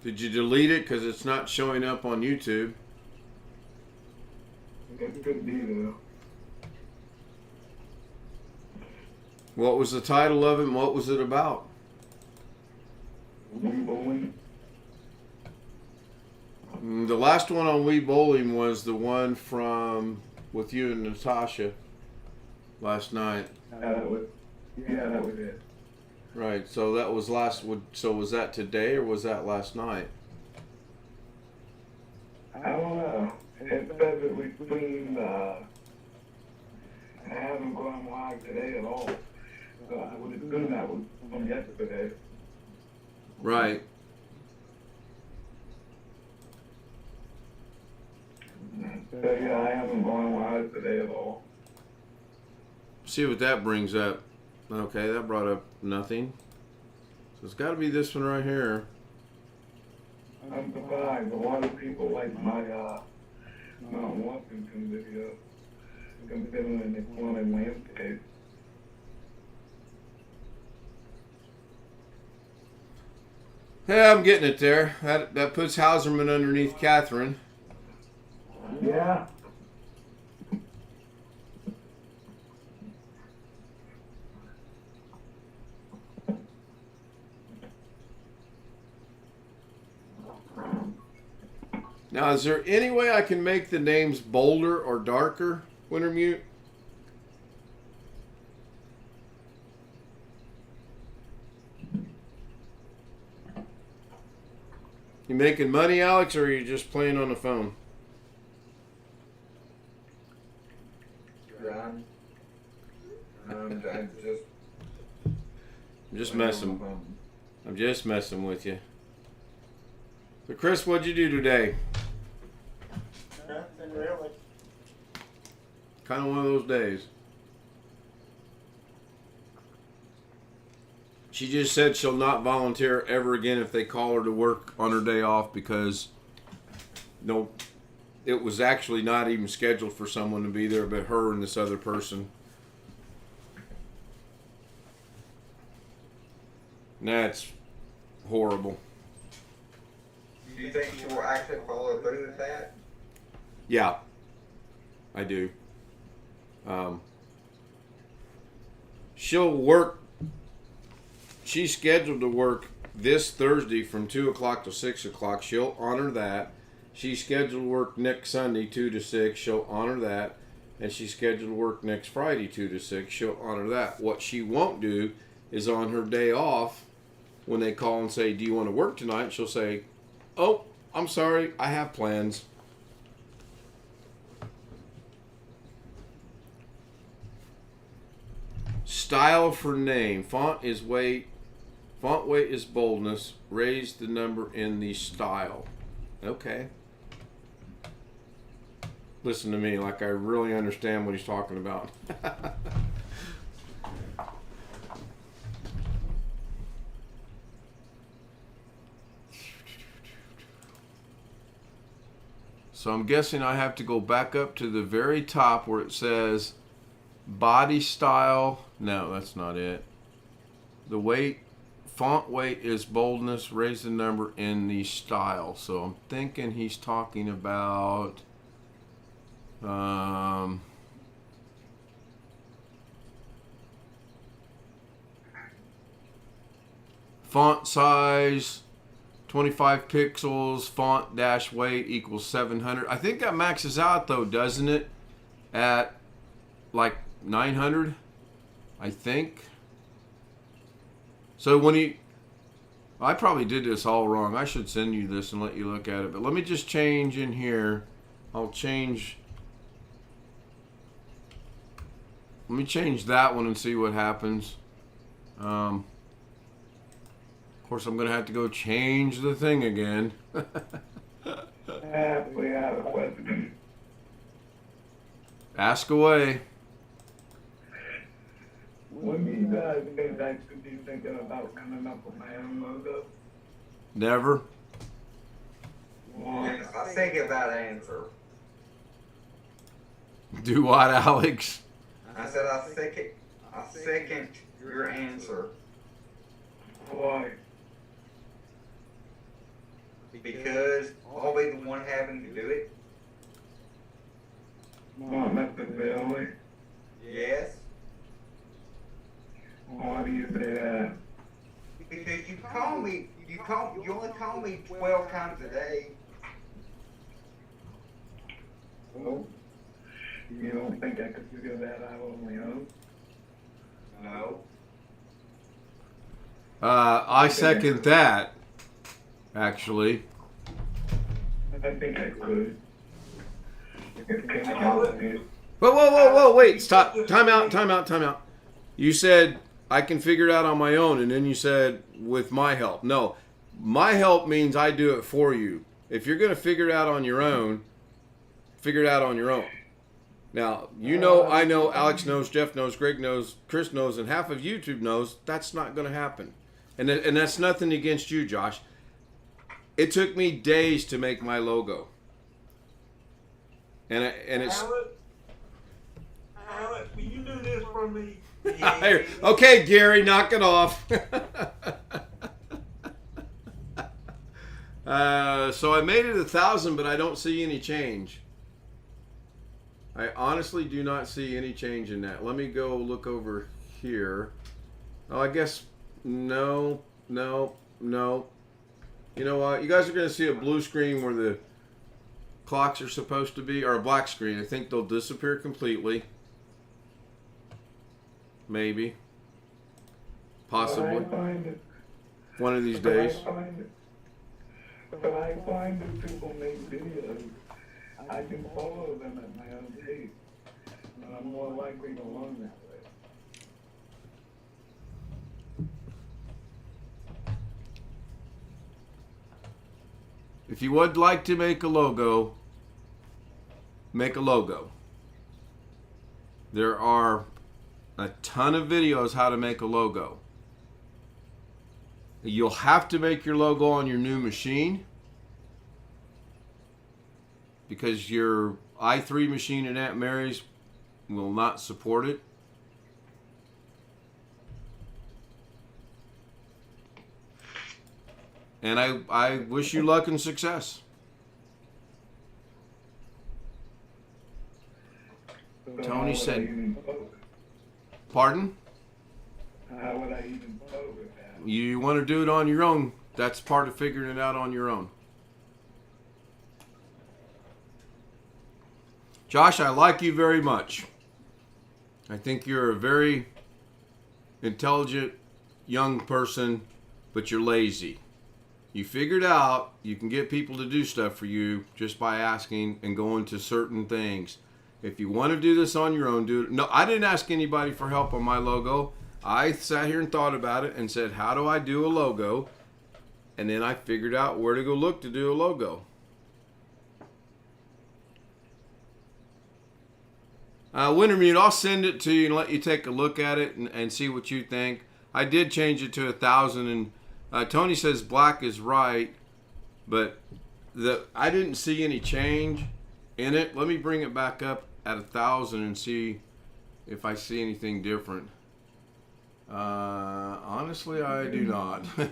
Did you delete it because it's not showing up on YouTube? It could be there. What was the title of it and what was it about? Wii bowling. The last one on Wii Bowling was the one with you and Natasha last night. That was it. Right, so that was so was that today or was that last night? I don't know. It says it between, I haven't gone live today at all. So I would assume that was from yesterday. Right. So yeah, I haven't gone live today at all. See what that brings up. Okay, that brought up nothing. So it's got to be this one right here. I'm surprised. A lot of people like my Mount Washington video, considering it's one in landscape. Yeah, I'm getting it there. That puts Hauserman underneath Catherine. Yeah. Now, is there any way I can make the names bolder or darker, Wintermute? You making money, Alex, or are you just playing on the phone? John, I'm just messing. I'm just messing with you. So, Chris, what'd you do today? Nothing really. Kind of one of those days. She just said she'll not volunteer ever again if they call her to work on her day off because it was actually not even scheduled for someone to be there but her and this other person. And that's horrible. Do you think she will actually follow through with that? Yeah, I do. She'll work. She's scheduled to work this Thursday from 2 o'clock to 6 o'clock. She'll honor that. She's scheduled to work next Sunday 2 to 6. She'll honor that. And she's scheduled to work next Friday 2 to 6. She'll honor that. What she won't do is on her day off, when they call and say, "Do you want to work tonight?" She'll say, "Oh, I'm sorry, I have plans." Style for name. Font weight is boldness. Raise the number in the style. Okay. Listen to me like I really understand what he's talking about. So I'm guessing I have to go back up to the very top where it says body style. No, that's not it. The weight, font weight is boldness. Raise the number in the style. So I'm thinking he's talking about font size 25 pixels, font dash weight equals 700. I think that maxes out though, doesn't it? At like 900, I think. So when I probably did this all wrong. I should send you this and let you look at it. But let me just change in here. Let me change that one and see what happens. Of course, I'm going to have to go change the thing again. We have a question. Ask away. When do you guys think I should be thinking about coming up with my own logo? Never. Why? I think about answer. Do what, Alex? I said I second your answer. Why? Because I'll be the one having to do it. Not necessarily. Yes. Why do you say that? Because you only call me 12 times a day. Oh, you don't think I could figure that out on my own? No. I second that, actually. I think I could. It came out of it. Whoa, wait, stop. Time out. You said I can figure it out on my own, and then you said with my help. No, my help means I do it for you. If you're going to figure it out on your own, figure it out on your own. Now, you know, I know, Alex knows, Jeff knows, Greg knows, Chris knows, and half of YouTube knows that's not going to happen. And that's nothing against you, Josh. It took me days to make my logo. And it's... Alex, will you do this for me? Okay, Gary, knock it off. So I made it 1,000, but I don't see any change. I honestly do not see any change in that. Let me go look over here. Oh, I guess no. You know what? You guys are going to see a blue screen where the clocks are supposed to be, or a black screen. I think they'll disappear completely. Maybe. Possibly. One of these days. But I find that people make videos. I can follow them at my own pace. And I'm more likely to learn that way. If you would like to make a logo, make a logo. There are a ton of videos how to make a logo. You'll have to make your logo on your new machine because your i3 machine at Aunt Mary's will not support it. And I wish you luck and success. So Tony how said- would I even vote? Pardon? How would I even vote with that? You want to do it on your own. That's part of figuring it out on your own. Josh, I like you very much. I think you're a very intelligent young person, but you're lazy. You figured out you can get people to do stuff for you just by asking and going to certain things. If you want to do this on your own, do it. No, I didn't ask anybody for help on my logo. I sat here and thought about it and said, how do I do a logo? And then I figured out where to go look to do a logo. Wintermute, I'll send it to you and let you take a look at it and see what you think. I did change it to 1,000, and Tony says black is right, but I didn't see any change in it. Let me bring it back up at 1,000 and see if I see anything different. Honestly, I do not. You're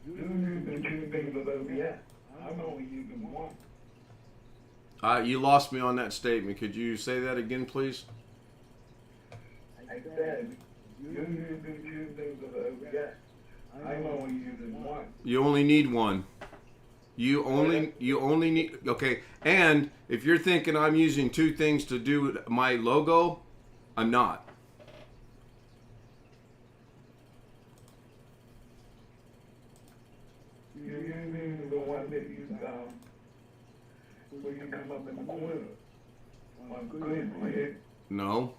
using two things of OBS. I'm only using one. You lost me on that statement. Could you say that again, please? I said, you're using two things of OBS. I'm only using one. You only need one. You only need, okay. And if you're thinking I'm using two things to do my logo, I'm not. You're using the one that you where you come up in the corner. On good, No.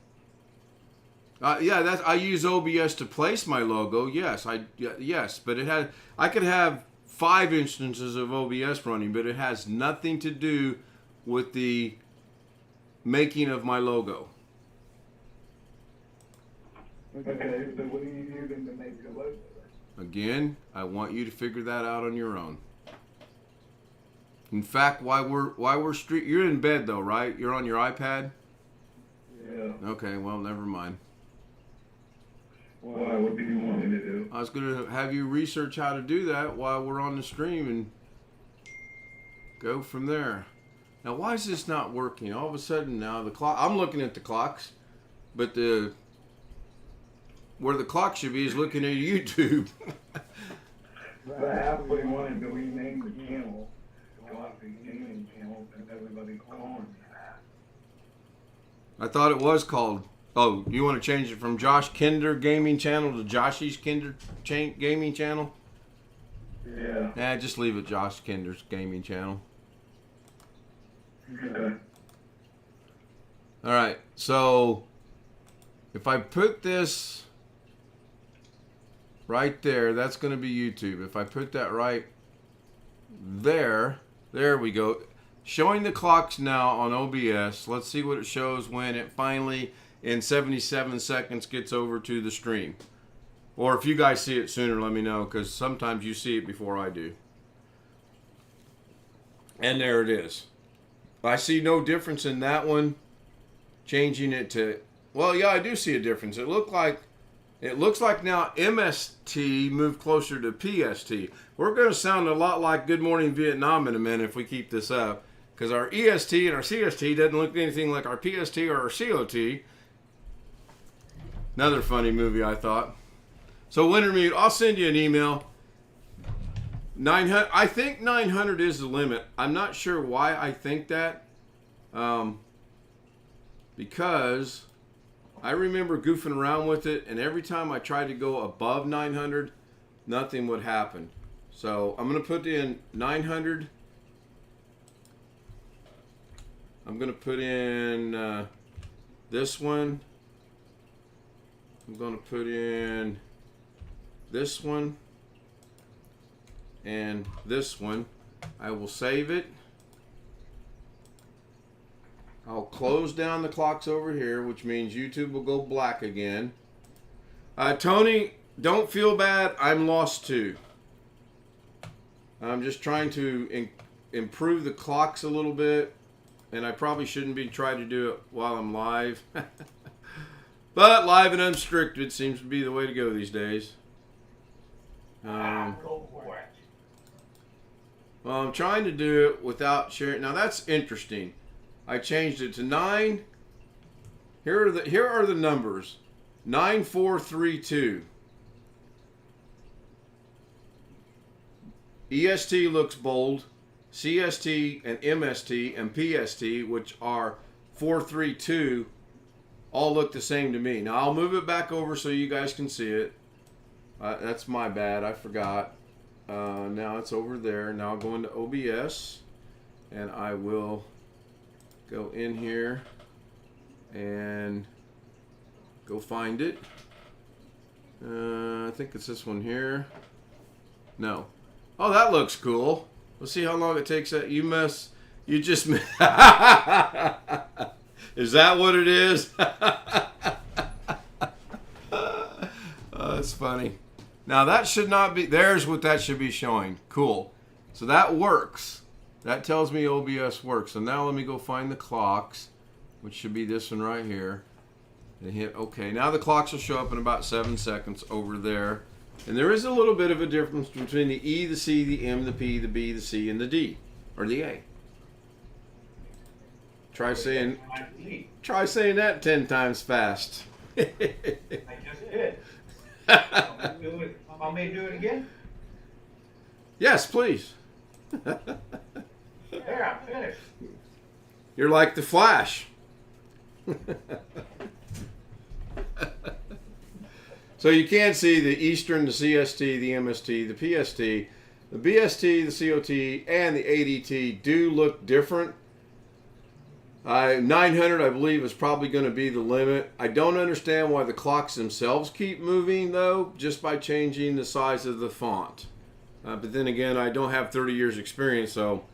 Yeah, I use OBS to place my logo. Yes, yes, but I could have 5 instances of OBS running, but it has nothing to do with the making of my logo. Okay, so what are you using to make your logo? Again, I want you to figure that out on your own. In fact, you're in bed though, right? You're on your iPad? Yeah. Okay, well, never mind. Why? What do you want me to do? I was going to have you research how to do that while we're on the stream and go from there. Now, why is this not working? All of a sudden now the clock, I'm looking at the clocks, but where the clock should be is looking at YouTube. I halfway wanted to rename the channel to Coffee Gaming Channel and everybody calling me that. I thought it was called, oh, you want to change it from Josh Kinder Gaming Channel to Joshy's Kinder Gaming Channel? Yeah. Nah, just leave it Josh Kinder's Gaming Channel. Okay. All right, so if I put this right there, that's going to be YouTube. If I put that right there we go. Showing the clocks now on OBS. Let's see what it shows when it finally, in 77 seconds, gets over to the stream. Or if you guys see it sooner, let me know, because sometimes you see it before I do. And there it is. I see no difference in that one. Changing it to, well, yeah, I do see a difference. It looks like now MST moved closer to PST. We're going to sound a lot like Good Morning Vietnam in a minute if we keep this up, because our EST and our CST doesn't look anything like our PST or our COT. Another funny movie, I thought. So Wintermute, I'll send you an email. 900. I think 900 is the limit. I'm not sure why I think that. Because I remember goofing around with it, and every time I tried to go above 900, nothing would happen. So I'm going to put in 900. I'm going to put in this one. I'm going to put in this one and this one. I will save it. I'll close down the clocks over here, which means YouTube will go black again. Tony, don't feel bad. I'm lost too. I'm just trying to improve the clocks a little bit, and I probably shouldn't be trying to do it while I'm live. But live and unrestricted seems to be the way to go these days. Go for it. Well, I'm trying to do it without sharing. Now that's interesting. I changed it to 9. Here are the numbers. 9432. EST looks bold. CST and MST and PST, which are 432, all look the same to me. Now I'll move it back over so you guys can see it. That's my bad. I forgot. Now it's over there. Now I'll go into OBS and I will go in here and go find it. I think it's this one here. No. Oh, that looks cool. Let's see how long it takes that. You just is that what it is? That's funny. Now that should not be, there's what that should be showing. Cool. So that works. That tells me OBS works. So now let me go find the clocks, which should be this one right here. And hit OK. Now the clocks will show up in about 7 seconds over there. And there is a little bit of a difference between the E, the C, the M, the P, the B, the C, and the D, or the A. Try saying that 10 times fast. I just did. Want me to do it again? Yes, please. There, I'm finished. You're like the Flash. So you can see the Eastern, the CST, the MST, the PST, the BST, the COT, and the ADT do look different. 900, I believe, is probably going to be the limit. I don't understand why the clocks themselves keep moving, though, just by changing the size of the font. But then again, I don't have 30 years experience, so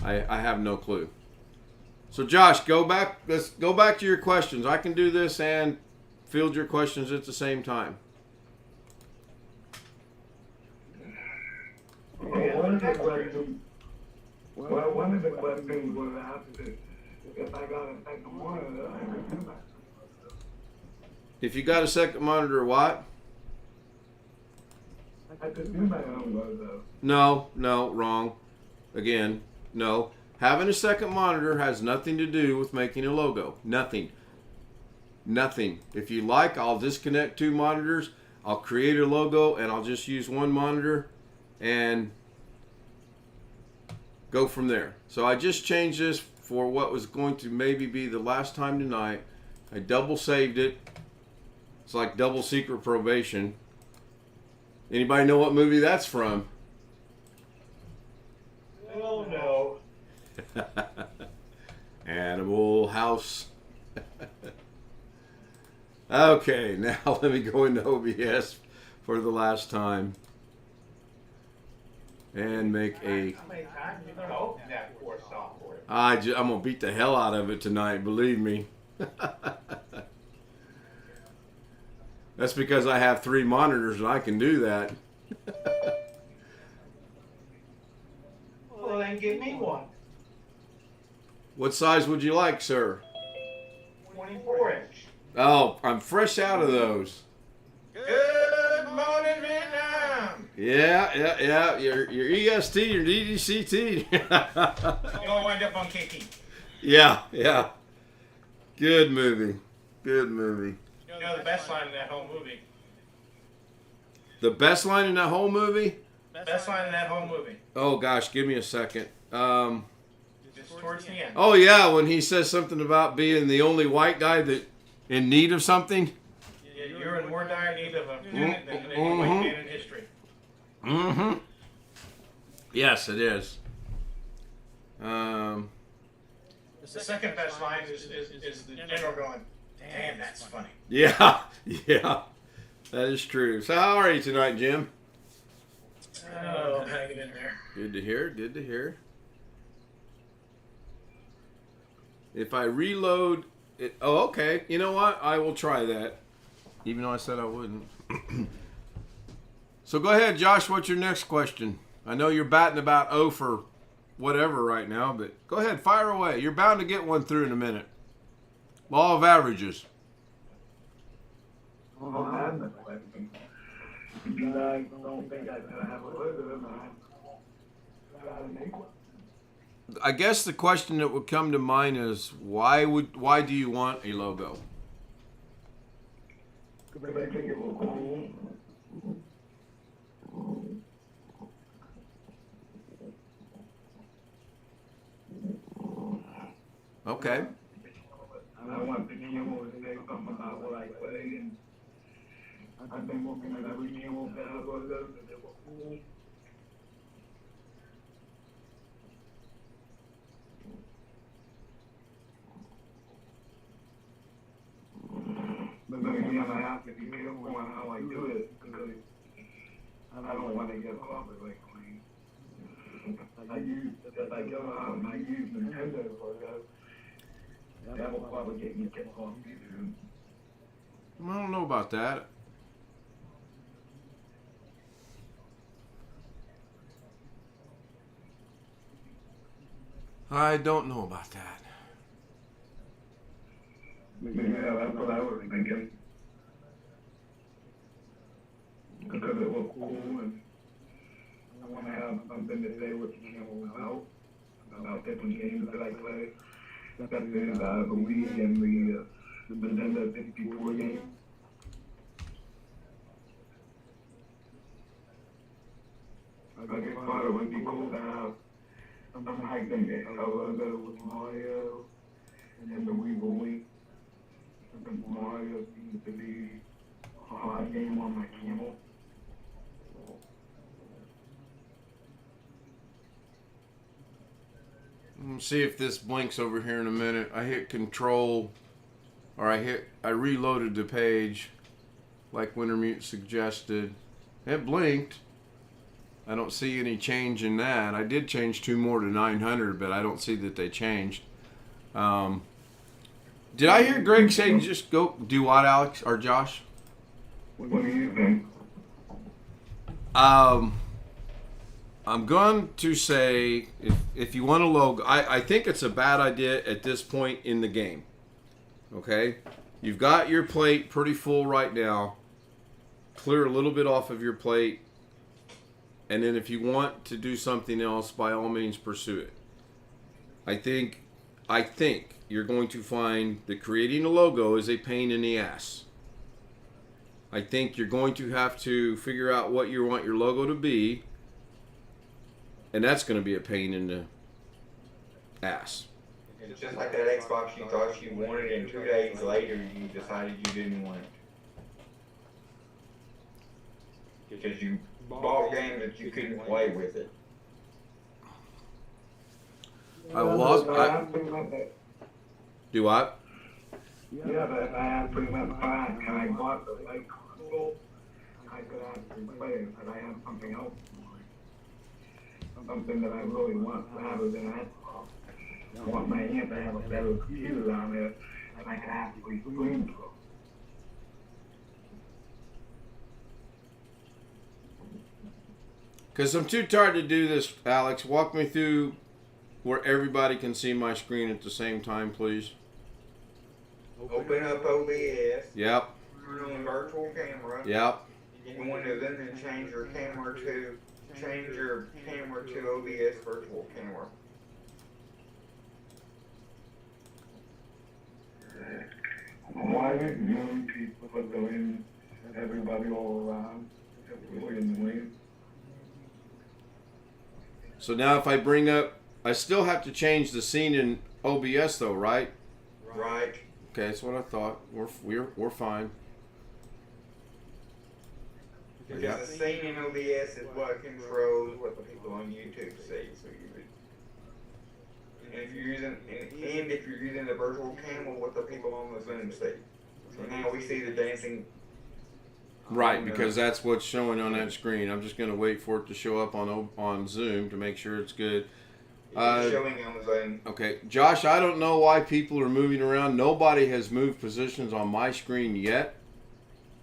I have no clue. So Josh, go back. Let's go back to your questions. I can do this and field your questions at the same time. One of the questions was asked if I got a second monitor, I could do that. If you got a second monitor, what? I could do my own logo. No, wrong. Again, no. Having a second monitor has nothing to do with making a logo. Nothing. If you like, I'll disconnect 2 monitors. I'll create a logo and I'll just use 1 monitor and go from there. So I just changed this for what was going to maybe be the last time tonight. I double saved it. It's like double secret probation. Anybody know what movie that's from? Oh no. Animal House. Okay, now let me go into OBS for the last time and make a. How many times are you going to open that poor software? I'm gonna beat the hell out of it tonight. Believe me. That's because I have 3 monitors and I can do that. Well, then give me one. What size would you like, sir? 24-inch. Oh, I'm fresh out of those. Good morning, Vietnam. Yeah. Your EST, your DDCT. You'll wind up on KT. Yeah. Good movie. You know the best line in that whole movie? The best line in that whole movie? Best line in that whole movie. Oh gosh, give me a second. Just towards the end. Oh yeah, when he says something about being the only white guy that in need of something. Yeah, you're in more dire need of a lieutenant than any white man in history. Mm-hmm. Yes, it is. The second best line is the general going, damn, that's funny. Yeah, that is true. So how are you tonight, Jim? Oh, hanging in there. Good to hear. If I reload it, oh, okay. You know what? I will try that, even though I said I wouldn't. So go ahead, Josh. What's your next question? I know you're batting about 0 for whatever right now, but go ahead, fire away. You're bound to get one through in a minute. Law of averages. Well, I have no question. Because I don't think I could have a logo, but I gotta make one. I guess the question that would come to mind is why do you want a logo? Because I think it will cool. Okay. And I want the camel to say something about what I say, and I've been working at every camel that has logos that they were cool. be careful on how I do it because I don't want to get off of it clean. I go out and I use Nintendo logo. That will probably get me kicked off YouTube. I don't know about that. I don't know about that. Yeah, that's what I was thinking. Because it looks cool and I want to have something to say with the channel about different games that I play. Such as the Wii and the Nintendo 64 game. I just thought it would be cool to have something like that. A logo with Mario and the Wii Boy. I think Mario seems to be a hot game on my channel. Let's see if this blinks over here in a minute. I hit control, or I reloaded the page like Wintermute suggested. It blinked. I don't see any change in that. I did change 2 more to 900, but I don't see that they changed. Did I hear Greg say just go do what, Alex or Josh? What do you think? I'm going to say if you want a logo, I think it's a bad idea at this point in the game. Okay? You've got your plate pretty full right now. Clear a little bit off of your plate. And then if you want to do something else, by all means pursue it. I think you're going to find that creating a logo is a pain in the ass. I think you're going to have to figure out what you want your logo to be. And that's going to be a pain in the ass. It's just like that Xbox you thought you wanted, and 2 days later you decided you didn't want it. Because you bought a game that you couldn't play with it. I lost. Do what? Yeah, but if I had pretty much fine and I bought the right console, I could actually play it, but I have something else. Something that I really want rather than I want my aunt to have a better computer on there and I can actually stream from. Because I'm too tired to do this, Alex. Walk me through where everybody can see my screen at the same time, please. Open up OBS. Yep. Turn on virtual camera. Yep. You want to then change your camera to OBS virtual camera. Why didn't young people put them in everybody all around? Really annoying. So now if I bring up, I still have to change the scene in OBS though, right? Right. Okay, that's what I thought. We're fine. Because the scene in OBS is what controls what the people on YouTube see. So and if you're using the virtual camera, what the people on the Zoom see. So now we see the dancing. Right, because that's what's showing on that screen. I'm just going to wait for it to show up on Zoom to make sure it's good. It's showing on Zoom. Okay, Josh, I don't know why people are moving around. Nobody has moved positions on my screen yet.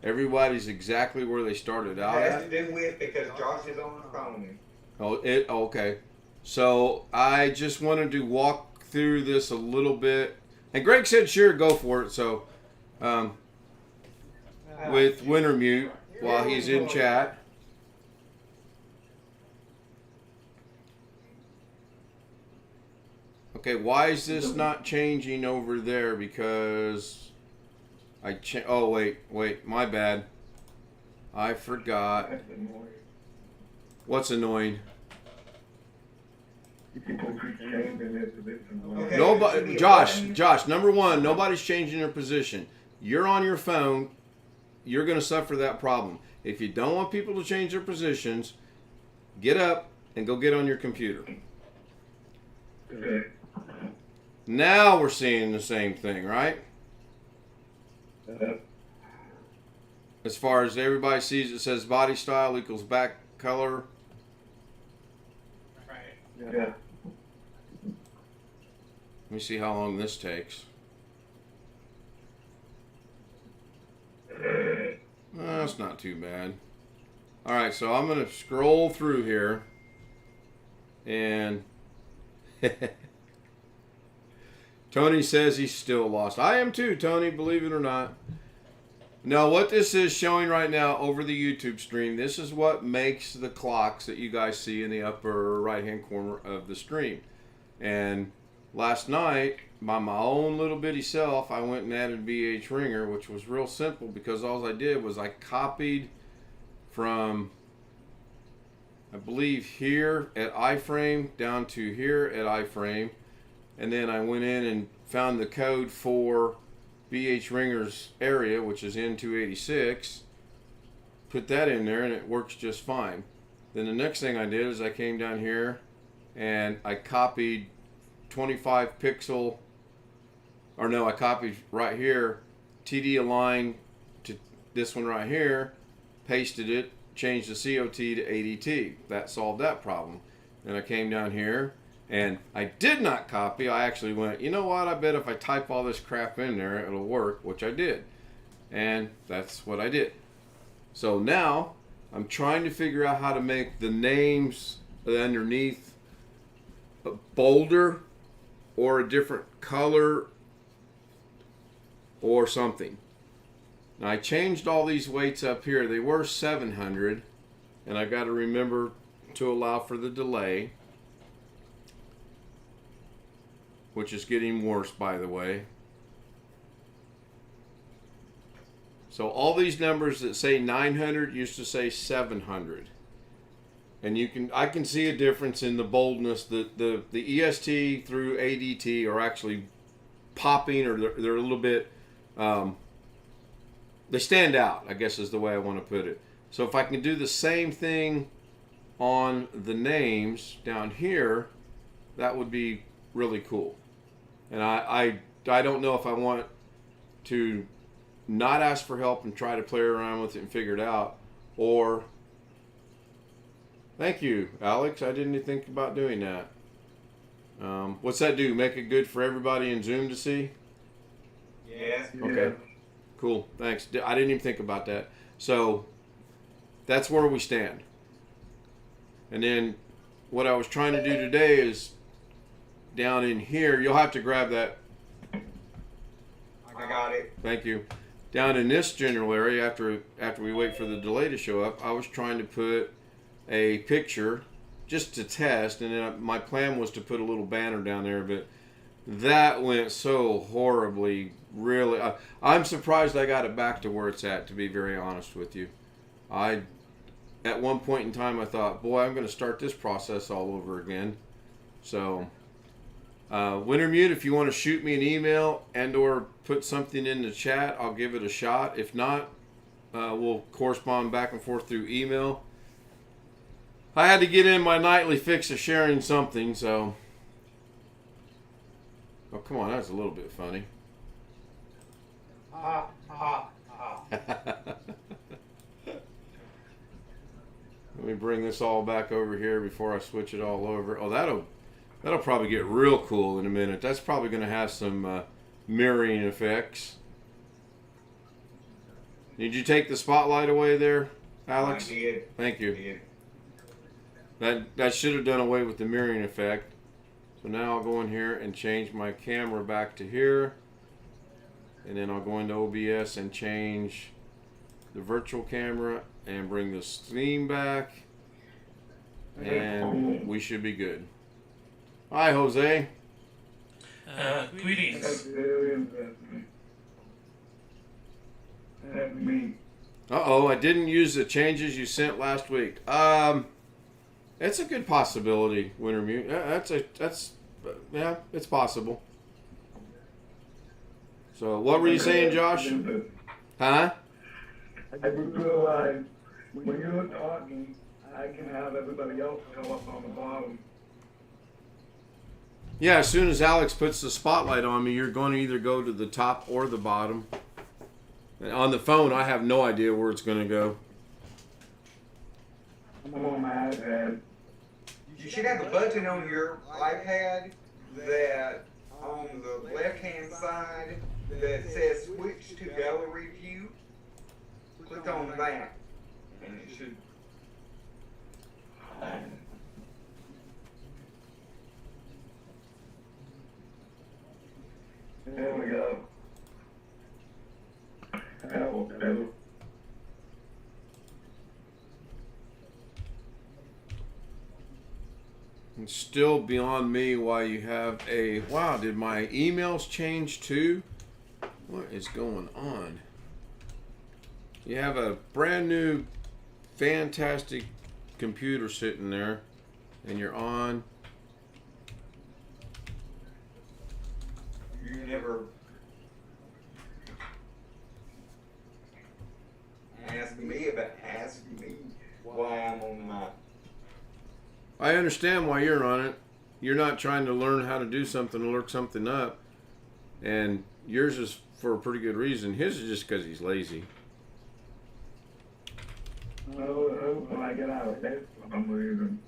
Everybody's exactly where they started out It at. has to do with because Josh is on the phone. Okay. So I just wanted to walk through this a little bit. And Greg said, sure, go for it. So with Wintermute while he's in chat. Okay, why is this not changing over there? Because oh, wait, my bad. I forgot. What's annoying? Okay. Nobody, Josh, number one, nobody's changing their position. You're on your phone. You're going to suffer that problem. If you don't want people to change their positions, get up and go get on your computer. Okay. Now we're seeing the same thing, right? as far as everybody sees, it says body style equals back color. Right. Yeah. Let me see how long this takes. That's not too bad. All right, so I'm going to scroll through here. And Tony says he's still lost. I am too, Tony, believe it or not. Now, what this is showing right now over the YouTube stream, this is what makes the clocks that you guys see in the upper right-hand corner of the stream. And last night, by my own little bitty self, I went and added VH Ringer, which was real simple because all I did was I copied from, I believe, here at iframe down to here at iframe. And then I went in and found the code for VH Ringer's area, which is N286, put that in there and it works just fine. Then the next thing I did is I came down here and I copied 25 pixel, or no, I copied right here, TD align to this one right here, pasted it, changed the COT to ADT. That solved that problem. Then I came down here and I did not copy. I actually went, you know what, I bet if I type all this crap in there, it'll work, which I did. And that's what I did. So now I'm trying to figure out how to make the names underneath bolder or a different color or something. Now I changed all these weights up here. They were 700, and I got to remember to allow for the delay, which is getting worse, by the way. So all these numbers that say 900 used to say 700. And I can see a difference in the boldness. The EST through ADT are actually popping, or they're a little bit, they stand out, I guess is the way I want to put it. So if I can do the same thing on the names down here, that would be really cool. And I don't know if I want to not ask for help and try to play around with it and figure it out, or thank you, Alex. I didn't even think about doing that. What's that do? Make it good for everybody in Zoom to see? Yes. Okay. Cool. Thanks. I didn't even think about that. So that's where we stand. And then what I was trying to do today is down in here, you'll have to grab that. I got it. Thank you. Down in this general area, after we wait for the delay to show up, I was trying to put a picture just to test, and then my plan was to put a little banner down there, but that went so horribly. Really, I'm surprised I got it back to where it's at, to be very honest with you. At one point in time, I thought, boy, I'm going to start this process all over again. So, Wintermute, if you want to shoot me an email and or put something in the chat, I'll give it a shot. If not, we'll correspond back and forth through email. I had to get in my nightly fix of sharing something, so. Oh, come on, that's a little bit funny. Ha, ha, ha. Let me bring this all back over here before I switch it all over. Oh, that'll probably get real cool in a minute. That's probably going to have some mirroring effects. Did you take the spotlight away there, Alex? I did. Thank you. I did. That should have done away with the mirroring effect. So now I'll go in here and change my camera back to here. And then I'll go into OBS and change the virtual camera and bring the stream back. And we should be good. Hi, Jose. Greetings. That's very interesting. That's me. Uh-oh, I didn't use the changes you sent last week. It's a good possibility, Wintermute. Yeah, it's possible. So, what were you saying, Josh? Huh? I just realized when you're talking, I can have everybody else come up on the bottom. Yeah, as soon as Alex puts the spotlight on me, you're going to either go to the top or the bottom. And on the phone, I have no idea where it's going to go. I'm on my iPad. You should have a button on your iPad that on the left-hand side that says switch to gallery view. Click on that, and it should. There we go. Hello. It's still beyond me why you have a... Wow, did my emails change too? What is going on? You have a brand new, fantastic computer sitting there, and you're on. You never ask me why I'm on my. I understand why you're on it. You're not trying to learn how to do something to look something up, and yours is for a pretty good reason. His is just because he's lazy. Oh, when I get out of bed for some reason.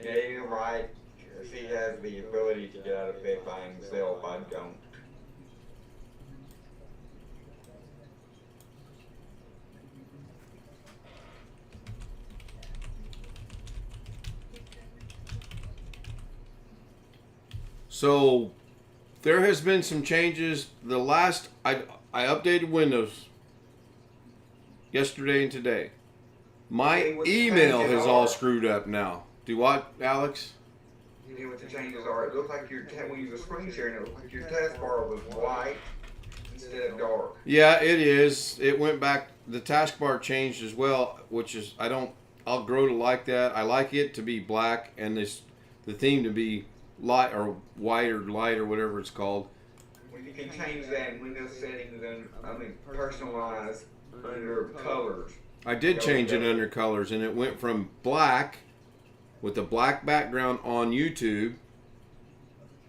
Yeah, you're right. 'Cause he has the ability to get out of bed by himself. I don't. So there has been some changes. The last I updated Windows yesterday and today. My Hey, what the email changes has all are? screwed up now. Do what, Alex? You know what the changes are? It looks like when you use a screen sharing, it looks like your taskbar was white instead of dark. Yeah, it is. It went back. The taskbar changed as well, which is I'll grow to like that. I like it to be black and the theme to be light or white or light or whatever it's called. Well, you can change that in Windows settings and personalize under colors. I did change it under colors, and it went from black with a black background on YouTube.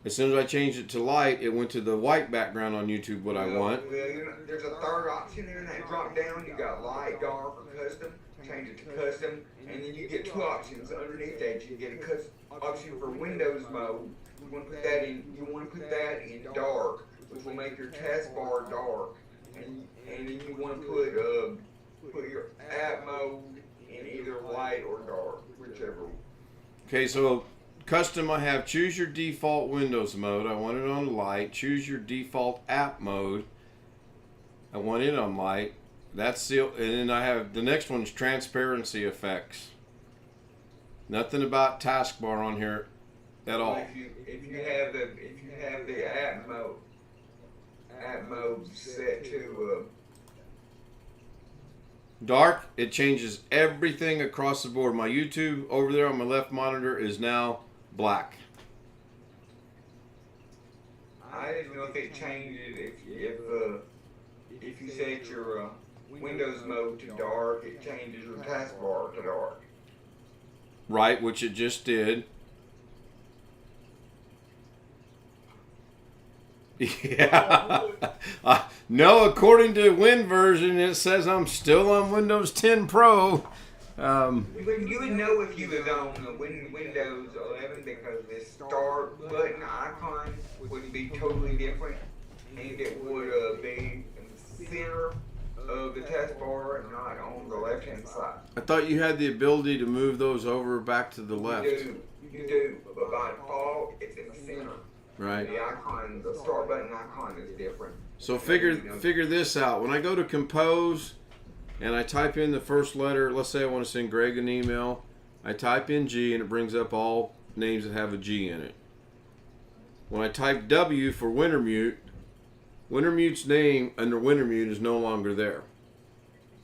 As soon as I changed it to light, it went to the white background on YouTube, what I want. Well, there's a third option there in that drop down. You got light, dark, or custom. Change it to custom, and then you get two options underneath that. You get a option for Windows mode. You want to put that in. You want to put that in dark, which will make your taskbar dark, and then you want to put your app mode in either light or dark, whichever. Okay, so custom, I have choose your default Windows mode. I want it on light. Choose your default app mode. I want it on light. That's the, and then I have the next one's transparency effects. Nothing about taskbar on here at all. If you have the app mode set to Dark, it changes everything across the board. My YouTube over there on my left monitor is now black. I didn't know if it changes if you set your Windows mode to dark, it changes your taskbar to dark. Right, which it just did. Yeah. No, according to Win version, it says I'm still on Windows 10 Pro. You would know if you was on Windows 11 because this start button icon would be totally different, and it would be in the center of the taskbar and not on the left-hand side. I thought you had the ability to move those over back to the left. You do, but by default, it's in the center. Right. The icon, the start button icon is different. So figure this out. When I go to compose and I type in the first letter, let's say I want to send Greg an email, I type in G and it brings up all names that have a G in it. When I type W for Wintermute, Wintermute's name under Wintermute is no longer there.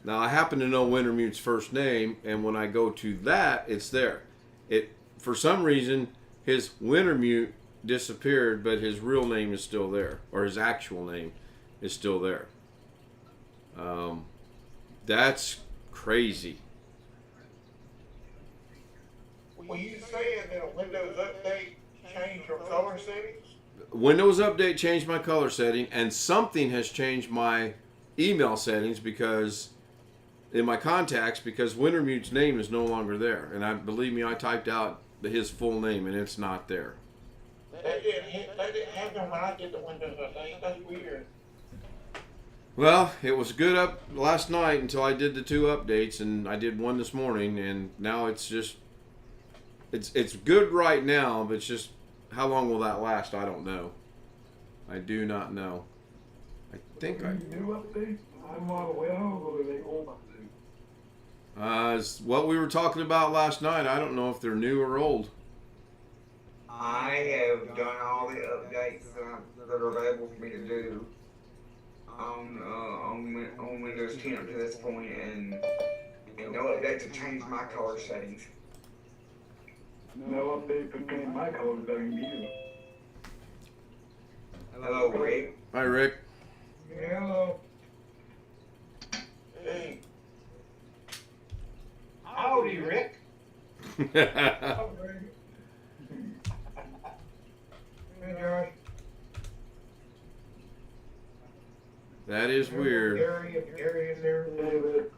Now I happen to know Wintermute's first name, and when I go to that, it's there. It for some reason his Wintermute disappeared, but his real name is still there, or his actual name is still there. That's crazy. Were you saying that a Windows update changed your color settings? Windows Update changed my color setting, and something has changed my email settings because in my contacts, because Wintermute's name is no longer there. And I believe me, I typed out his full name, and it's not there. That didn't happen when I did the Windows update. That's weird. Well, it was good up last night until I did the 2 updates, and I did one this morning, and now it's just it's good right now, but it's just how long will that last? I don't know. I do not know. I think I New updates? I'm not aware of, or are they old updates? it's what we were talking about last night. I don't know if they're new or old. I have done all the updates that are available for me to do on Windows 10 up to this point, and no updates have changed my color settings. No update to change my color setting either. Hello, Rick. Hi, Rick. Hello. Hey, Howdy, Rick. Oh, Greg. Hey, Josh. That is weird. Gary is there. David,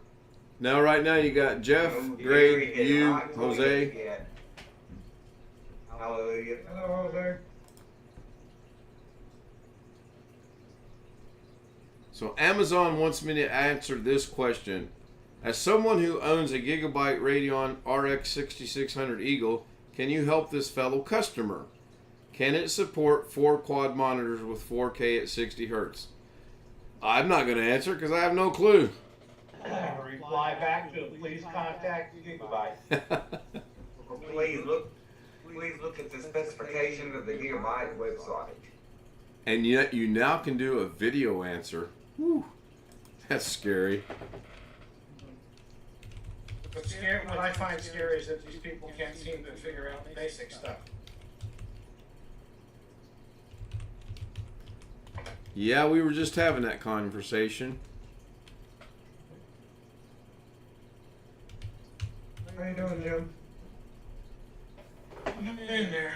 Now, right now, you got Jeff, Greg, you, Jose. Hallelujah. Hello, Jose. So Amazon wants me to answer this question. As someone who owns a Gigabyte Radeon RX 6600 Eagle, can you help this fellow customer? Can it support 4 quad monitors with 4K at 60 Hertz? I'm not going to answer because I have no clue. Reply back to please contact Gigabyte. Please look at the specifications of the Gigabyte website. And yet you now can do a video answer. Whew. That's scary. what I find scary is that these people can't seem to figure out the basic stuff. Yeah, we were just having that conversation. How you doing, Jim? I'm in there.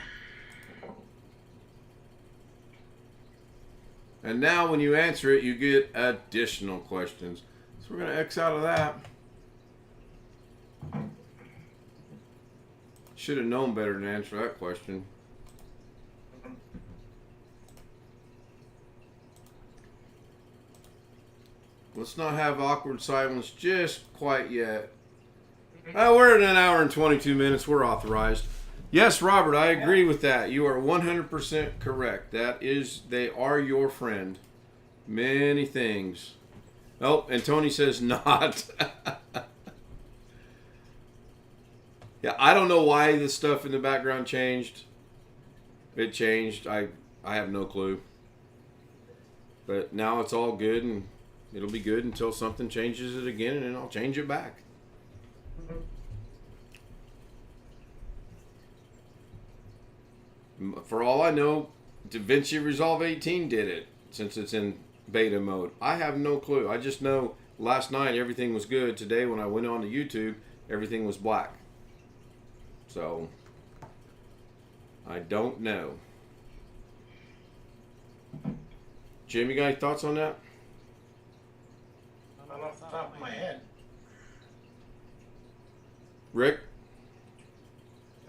And now when you answer it, you get additional questions. So we're going to X out of that. Should have known better to answer that question. Let's not have awkward silence just quite yet. We're at an hour and 22 minutes. We're authorized. Yes, Robert, I agree with that. You are 100% correct. That is, they are your friend. Many things. Oh, and Tony says not. Yeah, I don't know why this stuff in the background changed. It changed. I have no clue. But now it's all good, and it'll be good until something changes it again, and then I'll change it back. For all I know, DaVinci Resolve 18 did it, since it's in beta mode. I have no clue. I just know last night everything was good. Today when I went on to YouTube, everything was black. So, I don't know. Jim, you got any thoughts on that? Not off the top of my head. Rick?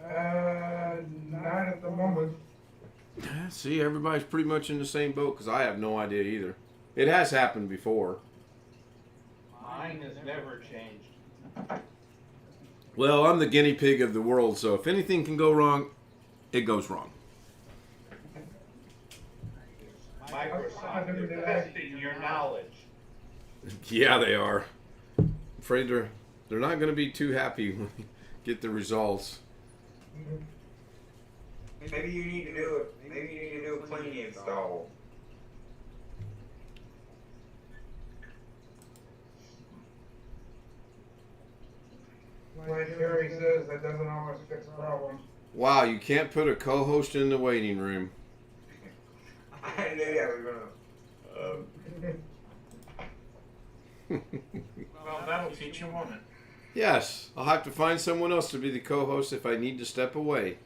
Not at the moment. See, everybody's pretty much in the same boat because I have no idea either. It has happened before. Mine has never changed. Well, I'm the guinea pig of the world, so if anything can go wrong, it goes wrong. Microsoft, they're testing your knowledge. Yeah, they are. I'm afraid they're not going to be too happy when we get the results. Maybe you need to do a clean install. Like Gary says, that doesn't always fix problems. Wow, you can't put a co-host in the waiting room. I knew that was gonna. Well, that'll teach you, won't it? Yes, I'll have to find someone else to be the co-host if I need to step away.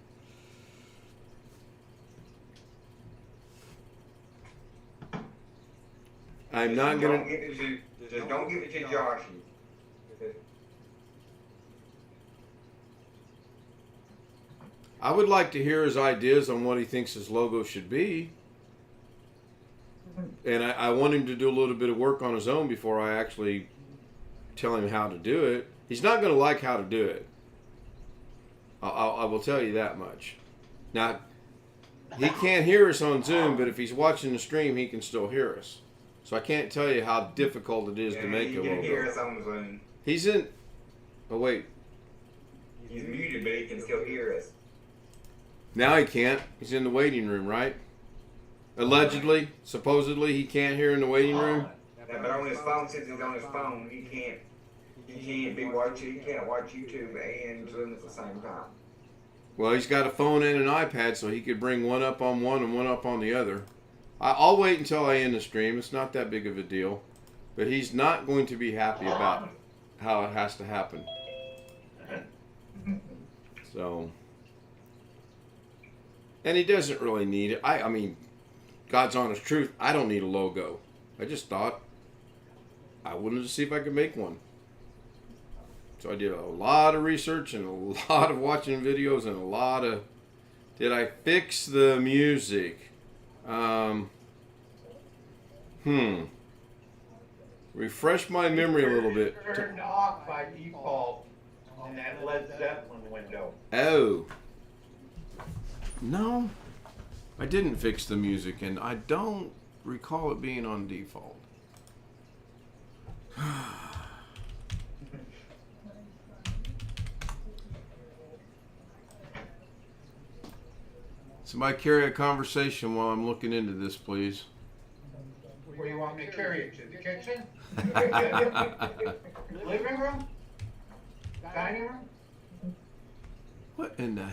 I'm not Don't gonna. give it to, just don't give it to Joshy. I would like to hear his ideas on what he thinks his logo should be. And I want him to do a little bit of work on his own before I actually tell him how to do it. He's not going to like how to do it. I will tell you that much. Now, he can't hear us on Zoom, but if he's watching the stream, he can still hear us. So I can't tell you how difficult it is to make a You can hear logo. us on Zoom. He's in. Oh, wait. He's muted, but he can still hear us. Now he can't. He's in the waiting room, right? Allegedly, supposedly, he can't hear in the waiting room. But on his phone, since he's on his phone, he can't be watching. He can't watch YouTube and Zoom at the same time. Well, he's got a phone and an iPad, so he could bring one up on one and one up on the other. I'll wait until I end the stream. It's not that big of a deal. But he's not going to be happy about how it has to happen. So, and he doesn't really need it. I mean, God's honest truth, I don't need a logo. I just thought I wanted to see if I could make one. So I did a lot of research and a lot of watching videos and a lot of... Did I fix the music? Refresh my memory a little bit. Turned off by default on that Led Zeppelin window. Oh. No, I didn't fix the music, and I don't recall it being on default. Somebody carry a conversation while I'm looking into this, please. Where do you want me to carry it to? The kitchen? Living room? Dining room? What in the...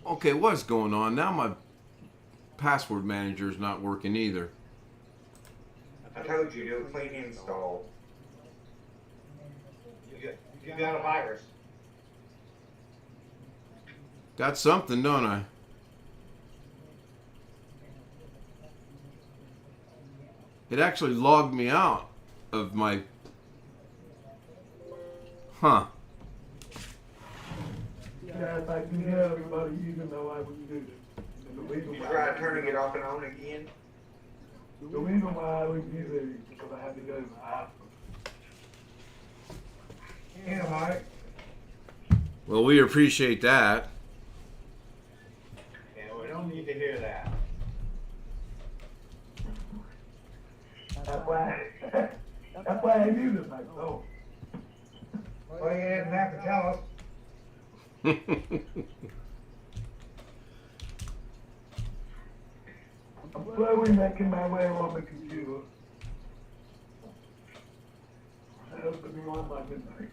Okay, what's going on? Now my password manager is not working either. I told you to do a clean install. You got a virus. Got something, don't I? It actually logged me out of my... Huh. Yeah, if I can get everybody using though, I would do it. And the reason You why- try turning it off and on again? The reason why I would use it is because I had to go to the hospital. Yeah, Mike. Well, we appreciate that. Yeah, we don't need to hear that. That's why, that's why I do this, like, oh. Well, you didn't have to tell us. I'm slowly making my way on the computer. I hope to be on by midnight.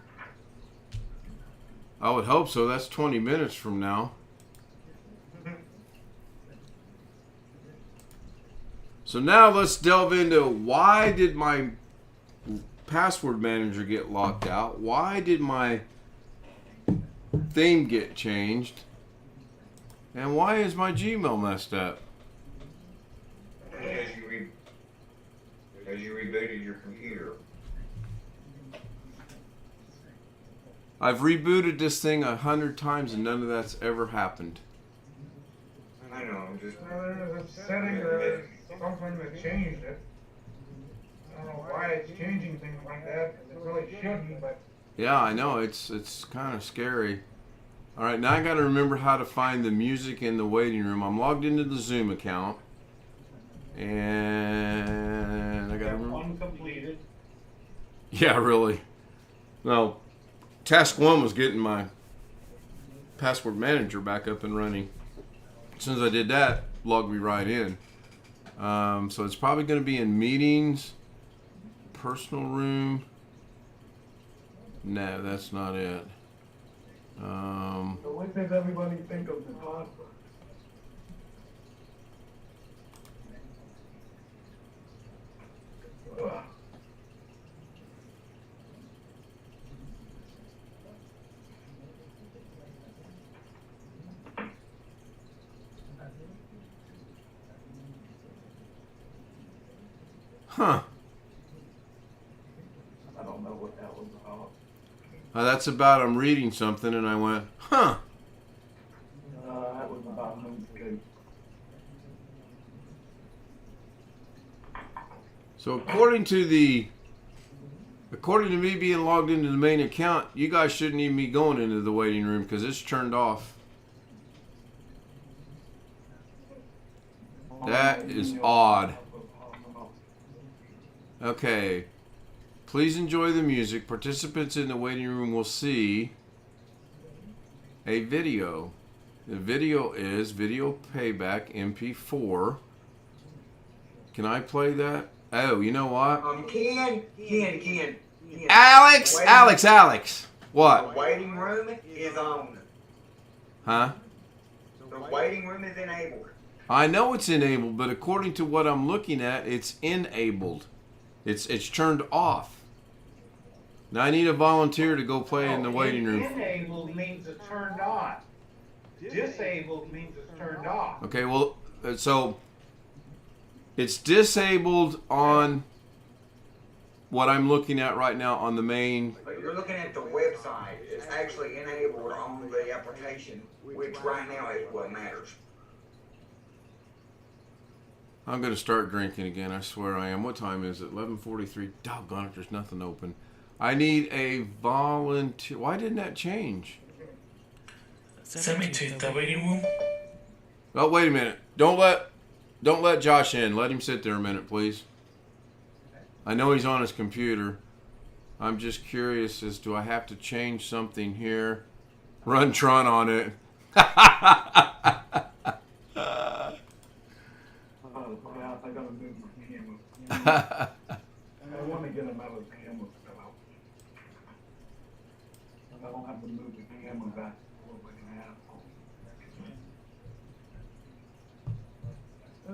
I would hope so. That's 20 minutes from now. So now let's delve into why did my password manager get locked out? Why did my theme get changed? And why is my Gmail messed up? Because you rebooted your computer. I've rebooted this thing 100 times and none of that's ever happened. I know, I'm just... There's a setting or something that changed it. I don't know why it's changing things like that. It really shouldn't, but Yeah, I know. It's kind of scary. All right, now I got to remember how to find the music in the waiting room. I'm logged into the Zoom account. And I got to remember. One completed. Yeah, really. No, task one was getting my password manager back up and running. As soon as I did that, logged me right in. So it's probably going to be in meetings, personal room. No, that's not it. So what does everybody think of the password? Ugh. Huh. That's about I'm reading something and I went, huh. That was about months ago. So according to me being logged into the main account, you guys shouldn't even be going into the waiting room because it's turned off. That is odd. Okay. Please enjoy the music. Participants in the waiting room will see a video. The video is Video Payback MP4. Can I play that? Oh, you know what? Ken. Alex! Alex! What? The waiting room is on. Huh? The waiting room is enabled. I know it's enabled, but according to what I'm looking at, it's enabled. It's turned off. Now I need a volunteer to go play in the waiting room. Enabled means it's turned on. Disabled means it's turned off. Okay, well, so it's disabled on what I'm looking at right now on the main. But you're looking at the website. It's actually enabled on the application, which right now is what matters. I'm going to start drinking again. I swear I am. What time is it? 11:43. Doggone it, there's nothing open. I need a volunteer. Why didn't that change? Send me to the waiting room. Oh, wait a minute. Don't let Josh in. Let him sit there a minute, please. I know he's on his computer. I'm just curious as do I have to change something here? Run Tron on it. I gotta move my camera. I want to get him out of the camera. I don't have to move the camera back a little bit and a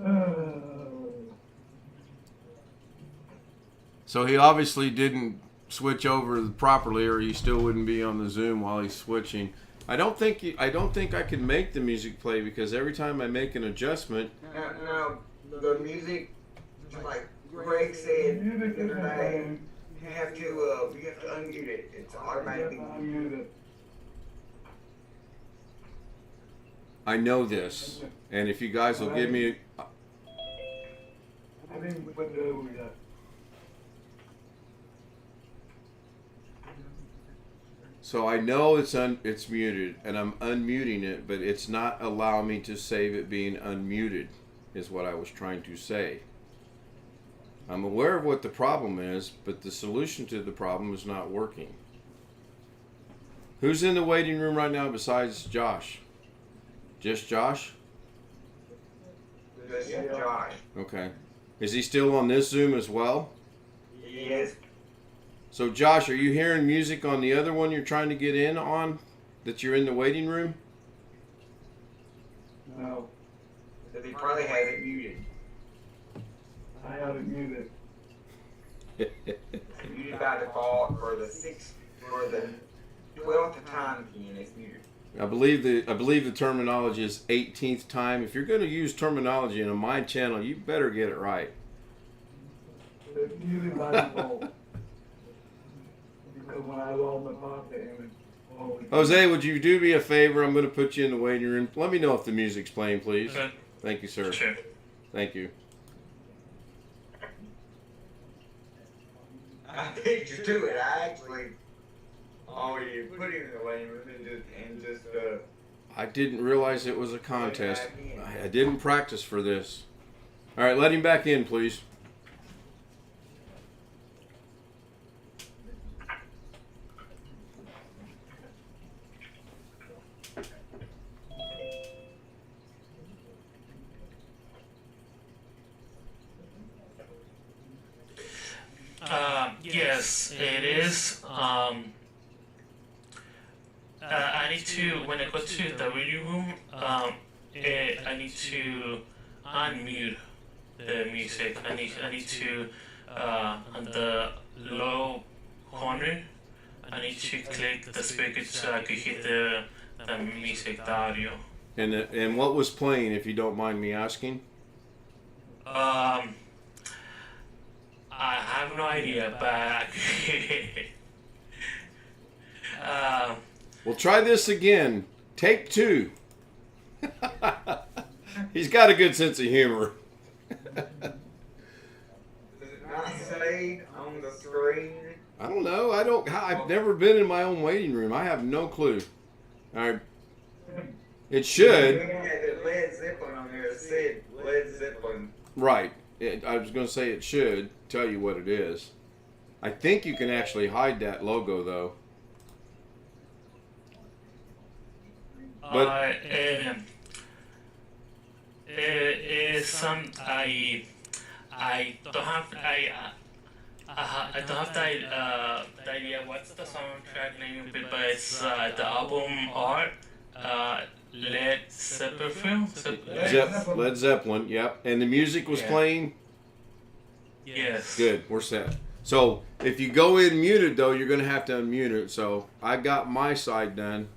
half. So he obviously didn't switch over properly, or he still wouldn't be on the Zoom while he's switching. I don't think I can make the music play because every time I make an adjustment. No, the music, like Greg said the other day, you have to unmute it. It's automatically muted. I know this, and if you guys will give me. I didn't put it over yet. So I know it's muted, and I'm unmuting it, but it's not allowing me to save it being unmuted, is what I was trying to say. I'm aware of what the problem is, but the solution to the problem is not working. Who's in the waiting room right now besides Josh? Just Josh? Just Josh. Okay. Is he still on this Zoom as well? Yes. So Josh, are you hearing music on the other one you're trying to get in on that you're in the waiting room? No, Because he probably has it muted. I have it muted. It's muted by default for the 12th time again. It's muted. I believe the terminology is 18th time. If you're going to use terminology in a my channel, you better get it right. It's muted by default. Because when I lost my pocket image, Jose, would you do me a favor? I'm going to put you in the waiting room. Let me know if the music's playing, please. Okay. Thank you, sir. Sure. Thank you. I beat you to it. I actually. Oh, you put him in the waiting room and just. I didn't realize it was a contest. I didn't practice for this. All right, let him back in, please. Yes, it is. I need to, when I go to the reading room, I need to unmute the music. I need to, on the low corner, I need to click the speaker so I could hear the music, the audio. And what was playing, if you don't mind me asking? I have no idea, but We'll try this again. Take 2. He's got a good sense of humor. Does it not say on the screen? I don't know. I've never been in my own waiting room. I have no clue. All right. It We should. had the Led Zeppelin on there. It said Led Zeppelin. Right. I was going to say it should tell you what it is. I think you can actually hide that logo, though. But I don't have I don't have the idea what's the soundtrack name, but it's the album art. Led Zeppelin. Led Zeppelin, yep. And the music was playing? Yes. Good, we're set. So, if you go in muted, though, you're going to have to unmute it. So, I got my side done.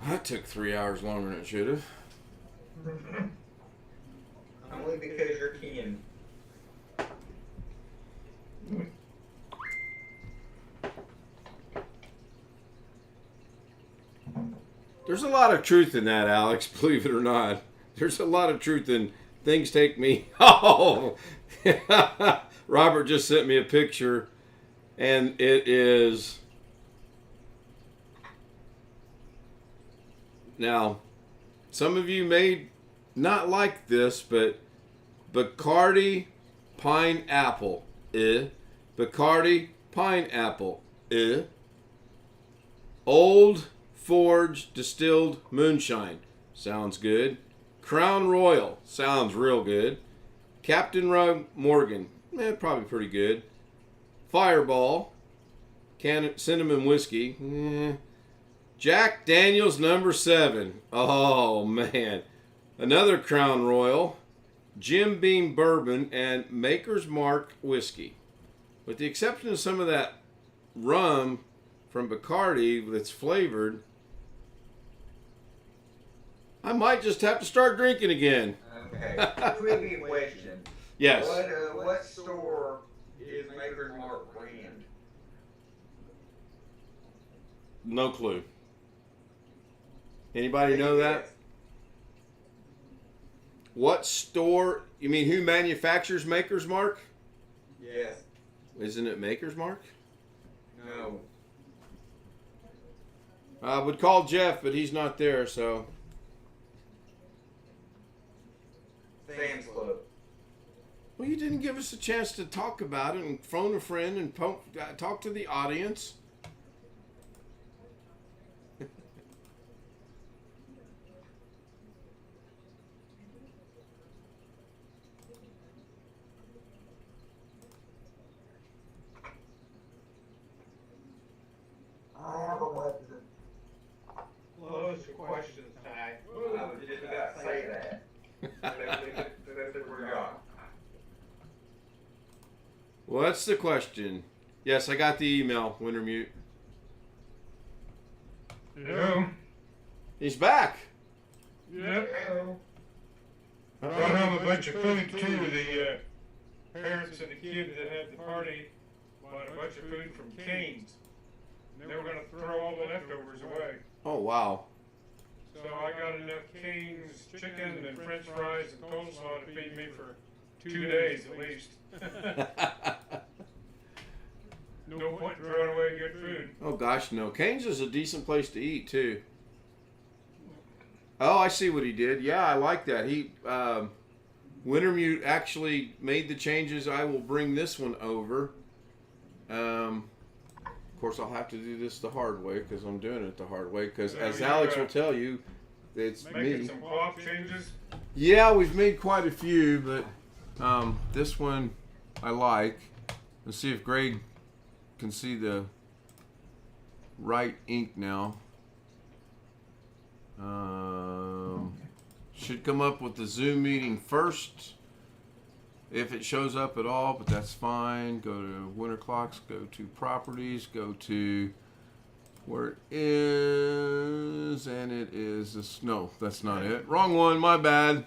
That took 3 hours longer than it should have. Only because you're Ken. There's a lot of truth in that, Alex, believe it or not. There's a lot of truth in things take me. Oh! Robert just sent me a picture, and it is. Now, some of you may not like this, but Bacardi pineapple. Bacardi pineapple. Old Forge distilled moonshine. Sounds good. Crown Royal. Sounds real good. Captain Morgan. Probably pretty good. Fireball. Cinnamon whiskey. Jack Daniels number 7. Oh, man. Another Crown Royal. Jim Beam bourbon and Maker's Mark whiskey. With the exception of some of that rum from Bacardi that's flavored, I might just have to start drinking again. Okay. Quick question. Yes. What store is Maker's Mark brand? No clue. Anybody know that? What store? You mean who manufactures Maker's Mark? Yes. Isn't it Maker's Mark? No. I would call Jeff, but he's not there, so. Sam's Club. Well, you didn't give us a chance to talk about it and phone a friend and talk to the audience. I have a question. Close your questions, Ty. I was just about to say that. That's what we're going. What's the question? Yes, I got the email, Wintermute. Hello? He's back. Yep. Brought home a bunch of food too. The parents of the kids that had the party bought a bunch of food from Cane's. And they were going to throw all the leftovers away. Oh, wow. So I got enough Cane's chicken and french fries and coleslaw to feed me for 2 days at least. No point throwing away good food. Oh, gosh, no. Cane's is a decent place to eat, too. Oh, I see what he did. Yeah, I like that. He, Wintermute actually made the changes. I will bring this one over. Of course, I'll have to do this the hard way because I'm doing it the hard way. Because So as you, Alex will tell you, it's Making me. some cloth changes. Yeah, we've made quite a few, but this one I like. Let's see if Greg can see the right ink now. Should come up with the Zoom meeting first. If it shows up at all, but that's fine. Go to Winter Clocks, go to Properties, go to where it is, and it is this. No, that's not it. Wrong one, my bad.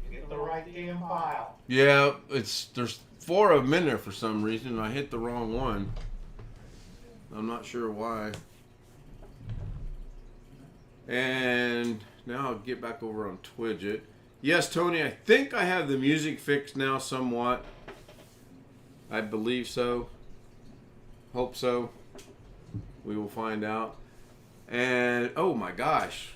Get the right damn file. Yeah, there's 4 of them in there for some reason. I hit the wrong one. I'm not sure why. And now I'll get back over on Twidget. Yes, Tony, I think I have the music fixed now somewhat. I believe so. Hope so. We will find out. And, oh my gosh.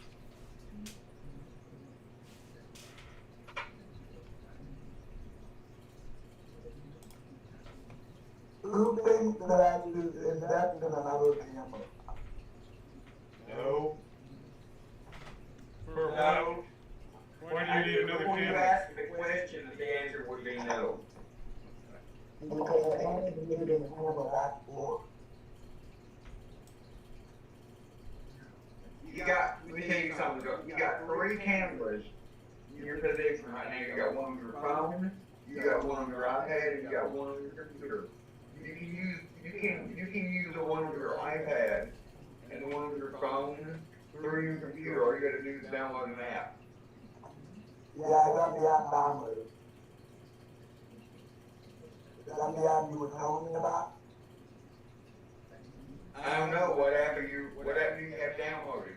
Who thinks that I should invest in another camera? No. For No. why do you need another When you camera? ask the question, the answer would be no. Because I haven't been able to handle that before. You got, let me tell you something, you got 3 cameras in your possession right now. You got one on your phone, you got one on your iPad, and you got one on your computer. You can use the one on your iPad and the one on your phone through your computer. All you gotta do is download an app. Yeah, I got the app downloaded. Is that the app you were telling me about? I don't know what app do you have downloaded?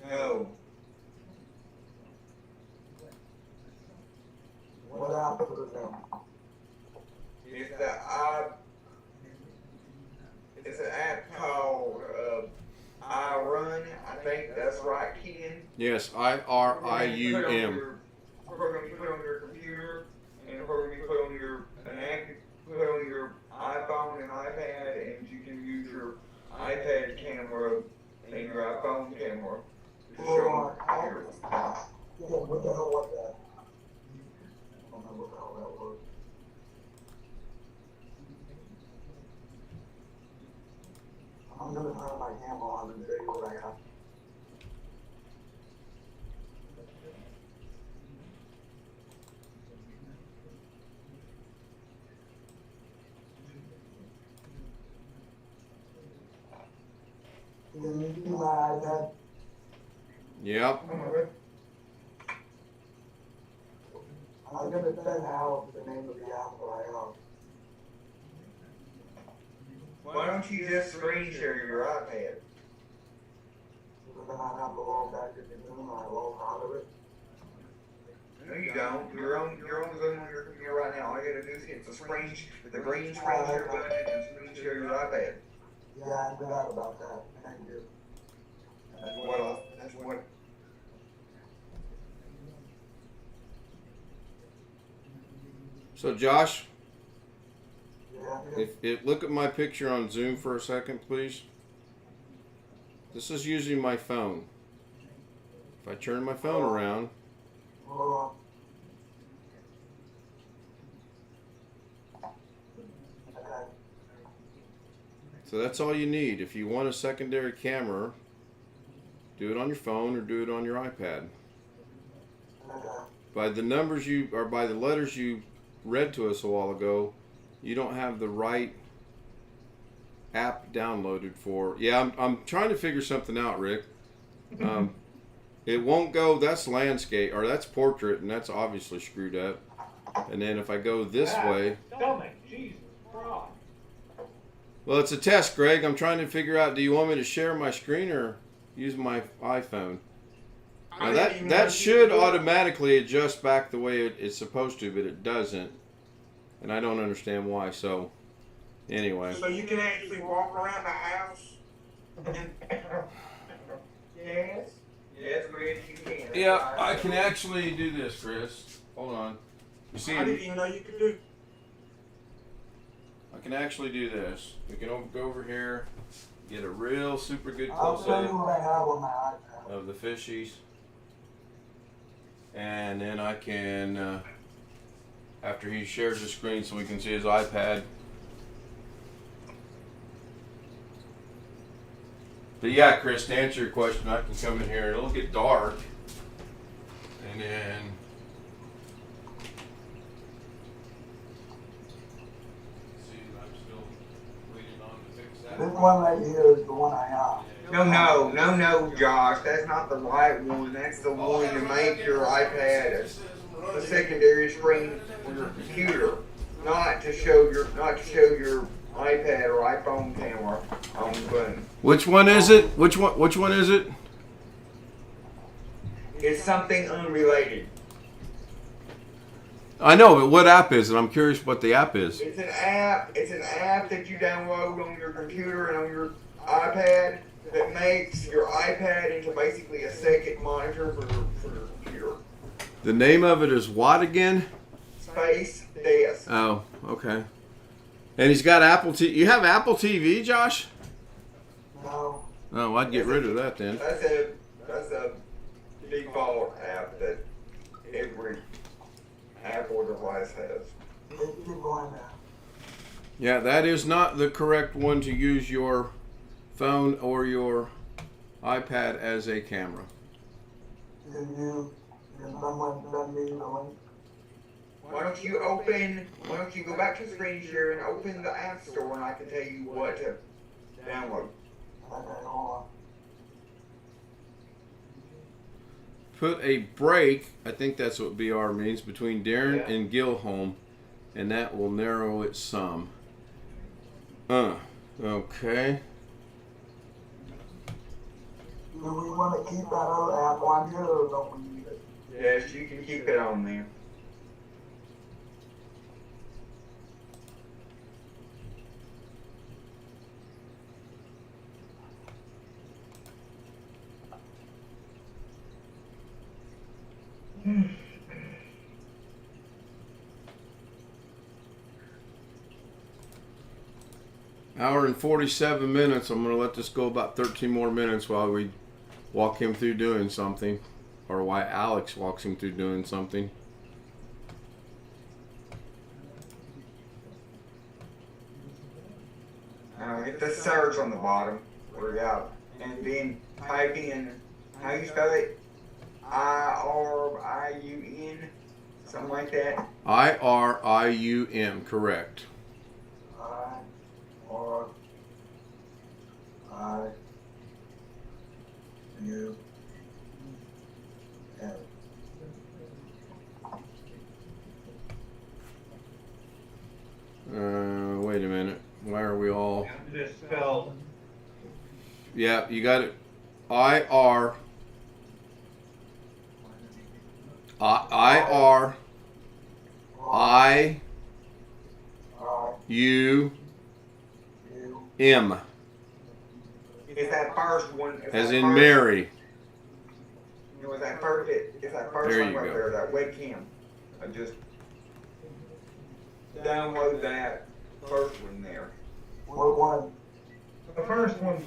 No. What app is it now? It's an app called I Run. I think that's right, Ken. Yes, IRIUM. Program you put on your computer, and a program you put on an app you put on your iPhone and iPad, and you can use your iPad camera and your iPhone camera to show on the computer. Yeah, what the hell was that? I don't know what the hell that was. I'm gonna turn my camera on and show you what I got. Can you see my iPad? Yep. I'm gonna send Alex the name of the app that I have. Why don't you just screen share your iPad? Because then I have to log back into Zoom and I log out of it. No, you don't. You're on Zoom on your computer right now. All you gotta do is hit the green screen share button and screen share your iPad. Yeah, I forgot about that. Thank you. That's what. So Josh, Yeah, if look at my picture on Zoom for a second, please. This is using my phone. If I turn my phone around, hold on. Okay. so that's all you need. If you want a secondary camera, do it on your phone or do it on your iPad. Okay. By the numbers by the letters you read to us a while ago, you don't have the right app downloaded for. Yeah, I'm trying to figure something out, Rick. It won't go. That's landscape or that's portrait, and that's obviously screwed up. And then if I go this way, Stomach, Jesus Christ. well, it's a test, Greg. I'm trying to figure out. Do you want me to share my screen or use my iPhone? Now that should automatically adjust back the way it's supposed to, but it doesn't, and I don't understand why. So, anyway. So you can actually walk around the house. Yes. Yes, Chris, you can. Yeah, I can actually do this, Chris. Hold on. You see, I didn't even know you could do. I can actually do this. We can go over here, get a real super good I'll close show you up what I have on my iPad. of the fishies, and then I can, after he shares the screen, so we can see his iPad. But yeah, Chris, to answer your question, I can come in here. It'll get dark, And then see, I'm still waiting on to fix that. This one right here is the one I have. No, Josh. That's not the right one. That's the one to make your iPad a secondary screen for your computer, not to show your iPad or iPhone camera on the button. Which one is it? Which one is it? It's something unrelated. I know, but what app is it? I'm curious what the app is. It's an app. It's an app that you download on your computer and on your iPad that makes your iPad into basically a second monitor for your computer. The name of it is what again? Space Desk. Oh, okay. And he's got Apple TV. You have Apple TV, Josh? No. Oh, I'd get rid of that then. That's a default app that every Apple device has. Keep going now. Yeah, that is not the correct one to use your phone or your iPad as a camera. Can someone send me the link? Why don't you go back to screen share and open the App Store and I can tell you what to download. Okay, hold on. Put a break, I think that's what BR means, between Darren Yeah. and Gilholm, and that will narrow it some. Okay. Do we want to keep that other app on here or don't we need it? Yes, you can keep it on there. Hour and 47 minutes. I'm going to let this go about 13 more minutes while we walk him through doing something, or why Alex walks him through doing something. Hit the search on the bottom. We're out. And then type in, how you spell it? IRIUN? Something like that. IRIUM, correct. I-R-I-U-M. Wait a minute. Why are we all... This spelled Yeah, you got it. I-R... I-R... I-U-M. It's that first one. As in Mary. It was that first. It's that first There one you right go. there. That webcam. I just download that first one there. What one? The first one.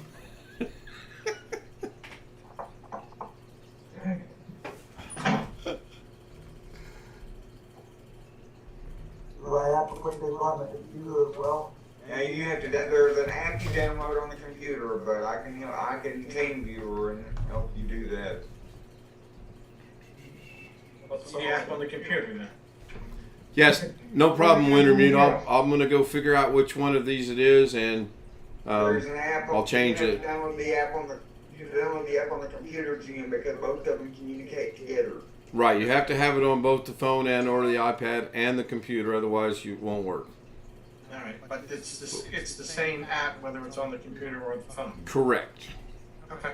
Do I have to put this on the computer as well? Now you have to. There's an app you download on the computer, but I can team viewer and help you do that. What's the app on the computer then? Yes, no problem, Wintermute. I'm going to go figure out which one of these it is, and There's an app. I'll change you it. have to download the app on the. You have to download the app on the computer, Jim, because both of them communicate together. Right, you have to have it on both the phone and or the iPad and the computer, otherwise it won't work. All right, but it's the same app whether it's on the computer or the phone. Correct. Okay.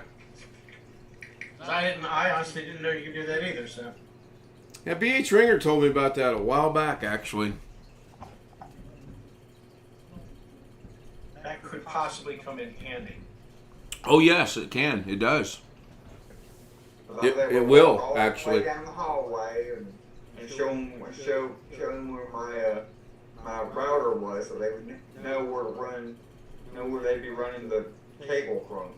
I honestly didn't know you could do that either. So Yeah, BH Ringer told me about that a while back, actually. that could possibly come in handy. Oh yes, it can. It does. But I It- was able it to will, walk all the actually. way down the hallway and show them where my router was, so they would know where to run, know where they'd be running the cable from.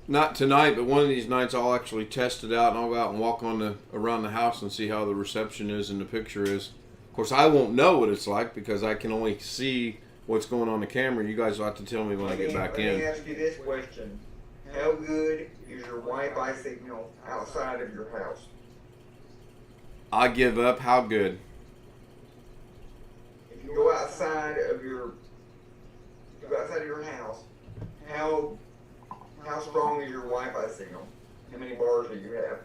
Not tonight, but one of these nights I'll actually test it out and I'll go out and walk around the house and see how the reception is and the picture is. Of course, I won't know what it's like because I can only see what's going on the camera. You guys will have to tell me when I get back Let me in. ask you this question: How good is your Wi-Fi signal outside of your house? I give up. How good? If you go outside of your house, how strong is your Wi-Fi signal? How many bars do you have?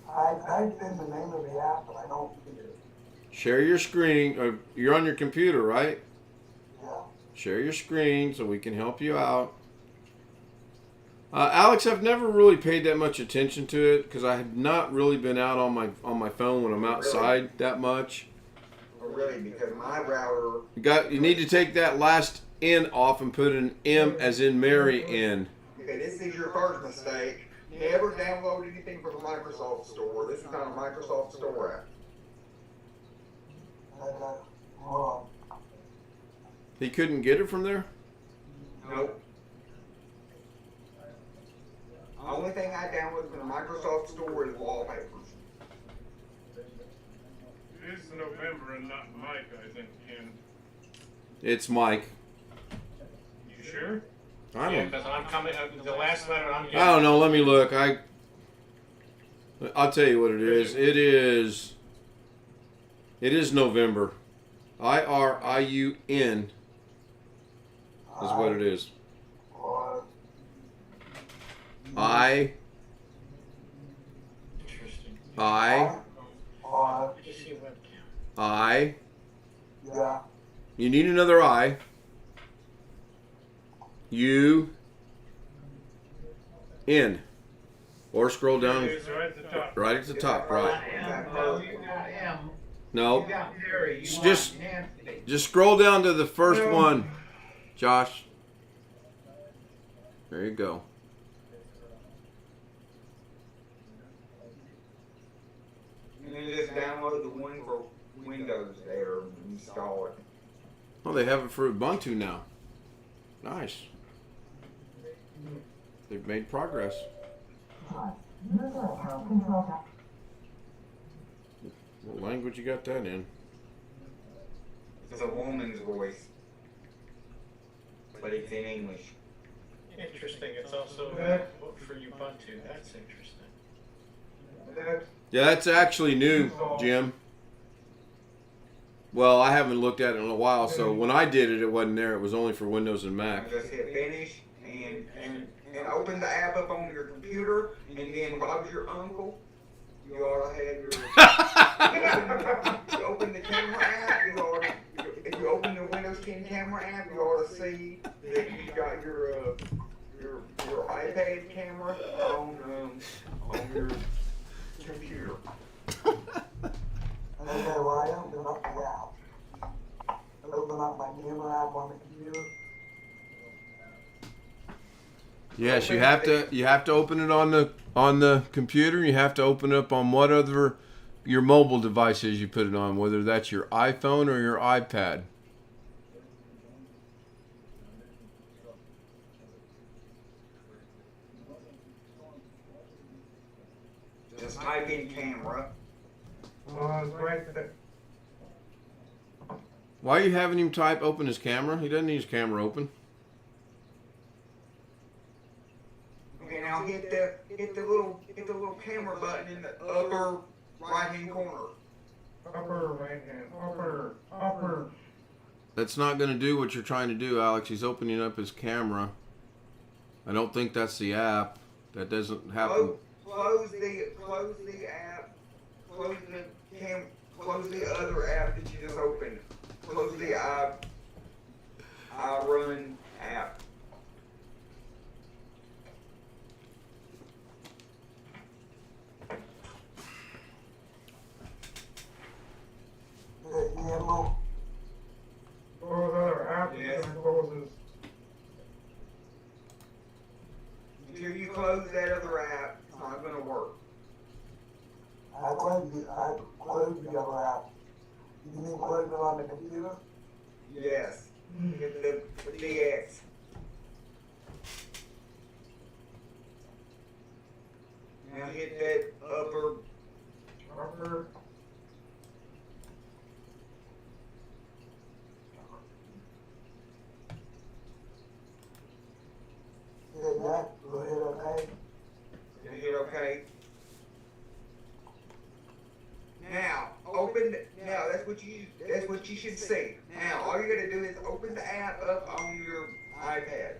I typed in the name of the app, but I don't see it. Share your screen. You're on your computer, right? Yeah. Share your screen so we can help you out. Alex, I've never really paid that much attention to it because I have not really been out on my phone when I'm outside that much. Oh, really? Because my router. You need to take that last N off and put an M as in Mary in. Okay, this is your first mistake. Never download anything from the Microsoft Store. This is not a Microsoft Store app. Well, He couldn't get it from there? Nope. The only thing I download from the Microsoft Store is wallpapers. It is November and not Mike, I think, Ken. It's Mike. You sure? I Yeah, don't. because I'm coming, the last letter I'm getting. I don't know. Let me look. I'll tell you what it is. It is November. IRIUN is what it is. I Interesting. Or, Just see webcam. I. yeah, You need another I. U. N. Or scroll It down is right at the top. right at the top, right. No, you got M. No. You got Mary. You Just- want Nancy. Just scroll down to the first one, Josh. There you go. And then just download the one for Windows there and install it. Oh, they have it for Ubuntu now. Nice. They've made progress. What language you got that in? It's a woman's voice. But it's in English. Interesting. It's also for Ubuntu. That's interesting. Yeah, that's actually new, Jim. Well, I haven't looked at it in a while, so when I did it, it wasn't there. It was only for Windows and Mac. Just hit finish and open the app up on your computer, and then Bob's your uncle. You ought to have your. You open the camera app. If you open the Windows 10 camera app, you ought to see that you got your iPad camera on your computer. okay, well, I open up the app. Open up my camera app on the computer. Yes, you have to open it on the computer. And you have to open it up on what other your mobile devices you put it on, whether that's your iPhone or your iPad. Just type in camera. It's right there. Why are you having him open his camera? He doesn't need his camera open. Okay, now hit the little camera button in the upper right hand corner. Upper right hand. Upper. That's not going to do what you're trying to do, Alex. He's opening up his camera. I don't think that's the app. That doesn't happen. Close the app. Close the other app that you just opened. Close the iRun app. Yellow. Close other app. Yes. Closes. Until you close that other app, it's not going to work. I closed the other app. You mean close it on the computer? Yes. Hit the X. Now hit that upper. Yeah, that. That's what you should see. Now, all you gotta do is open the app up on your iPad.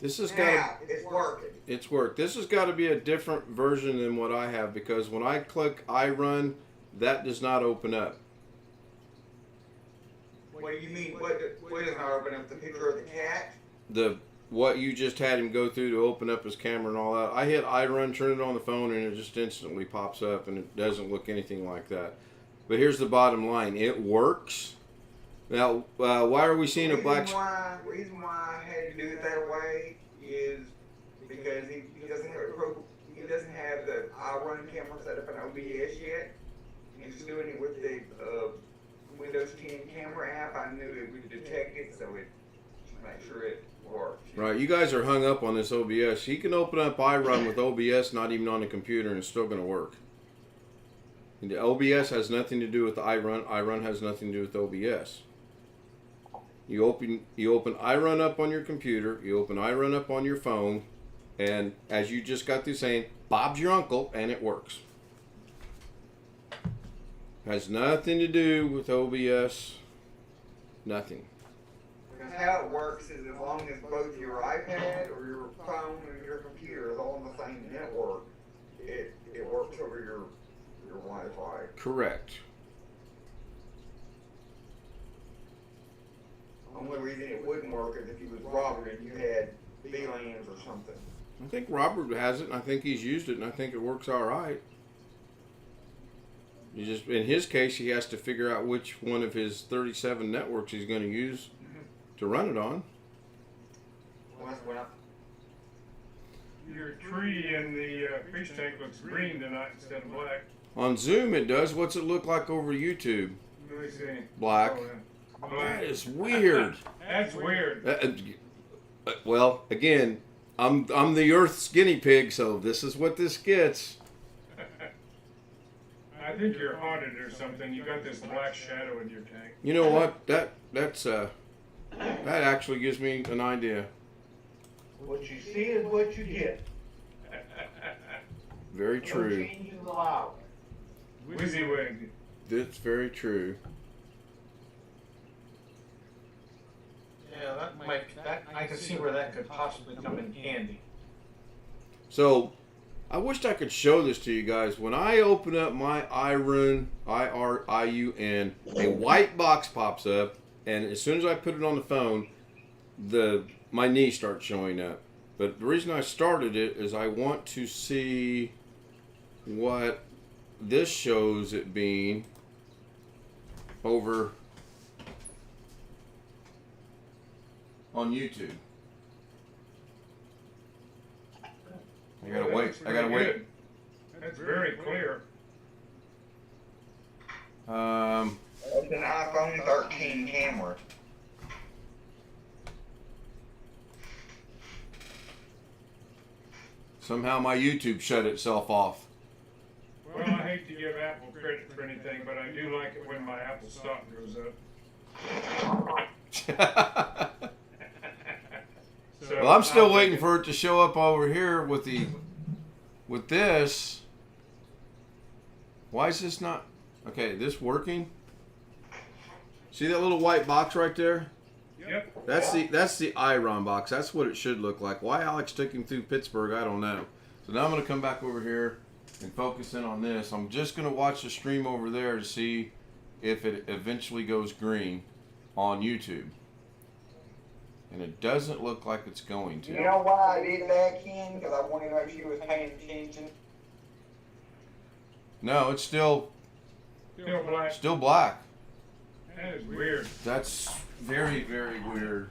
This has Now, got it's working. it's worked. This has got to be a different version than what I have because when I click iRun, that does not open up. What do you mean? What does not open up? The picture of the cat? The what you just had him go through to open up his camera and all that. I hit iRun, turn it on the phone, and it just instantly pops up, and it doesn't look anything like that. But here's the bottom line: it works. Now, why are we seeing a black? Reason why I had to do it that way is because he doesn't have the iRun camera set up in OBS yet. He's doing it with the Windows 10 camera app. I knew it would detect it, so it make sure it works. Right, you guys are hung up on this OBS. He can open up iRun with OBS, not even on the computer, and it's still going to work. And the OBS has nothing to do with the iRun. iRun has nothing to do with OBS. You open iRun up on your computer. You open iRun up on your phone, and as you just got through saying, Bob's your uncle, and it works. Has nothing to do with OBS. Nothing. Because how it works is as long as both your iPad or your phone and your computer is all on the same network, it works over your Wi-Fi. Correct. The only reason it wouldn't work is if you was Robert and you had VLANs or something. I think Robert has it, and I think he's used it, and I think it works all right. You just, in his case, he has to figure out which one of his 37 networks he's going to use to run it on. Well, Your tree in the fish tank looks green tonight instead of black. On Zoom, it does. What's it look like over YouTube? Let me see. Black. Oh, yeah. That Black. is weird. That's weird. Well, again, I'm the Earth's guinea pig, so this is what this gets. I think you're haunted or something. You got this black shadow in your tank. You know what? That actually gives me an idea. What you see is what you get. Very No true. changes allowed. WYSIWYG. That's very true. Yeah, that I can see where that could possibly come in handy. So, I wished I could show this to you guys. When I open up my iRun, I-R-I-U-N, a white box pops up, and as soon as I put it on the phone, my knee starts showing up. But the reason I started it is I want to see what this shows it being over on YouTube. I gotta Well, wait. that's I gotta really wait. good. That's very clear. it's an iPhone 13 camera. Somehow my YouTube shut itself off. Well, I hate to give Apple credit for anything, but I do like it when my Apple stock goes up. So, Well, I'm still I'll waiting take for it to show up over here with this. Why is this not? Okay, this working? See that little white box right there? Yep. That's the iRon box. That's what it should look like. Why Alex took him through Pittsburgh, I don't know. So now I'm going to come back over here and focus in on this. I'm just going to watch the stream over there to see if it eventually goes green on YouTube. And it doesn't look like it's going to. You know why I did that, Ken? Because I wanted to know if she was paying attention. No, it's still Still black. black. That is weird. That's very, very weird.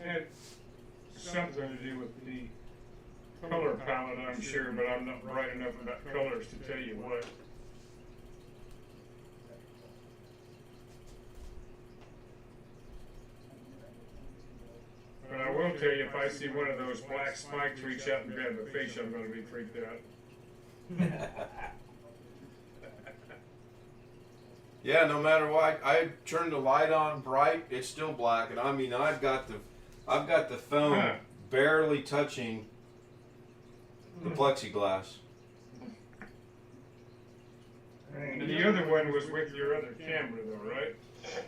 Had something to do with the color palette, I'm sure, but I'm not bright enough about colors to tell you what. But I will tell you, if I see one of those black spikes reach out and grab the fish, I'm going to be freaked out. Yeah, no matter what, I turned the light on bright, it's still black, and I mean I've got the phone Huh. barely touching The plexiglass. And the other one was with your other camera, though, right?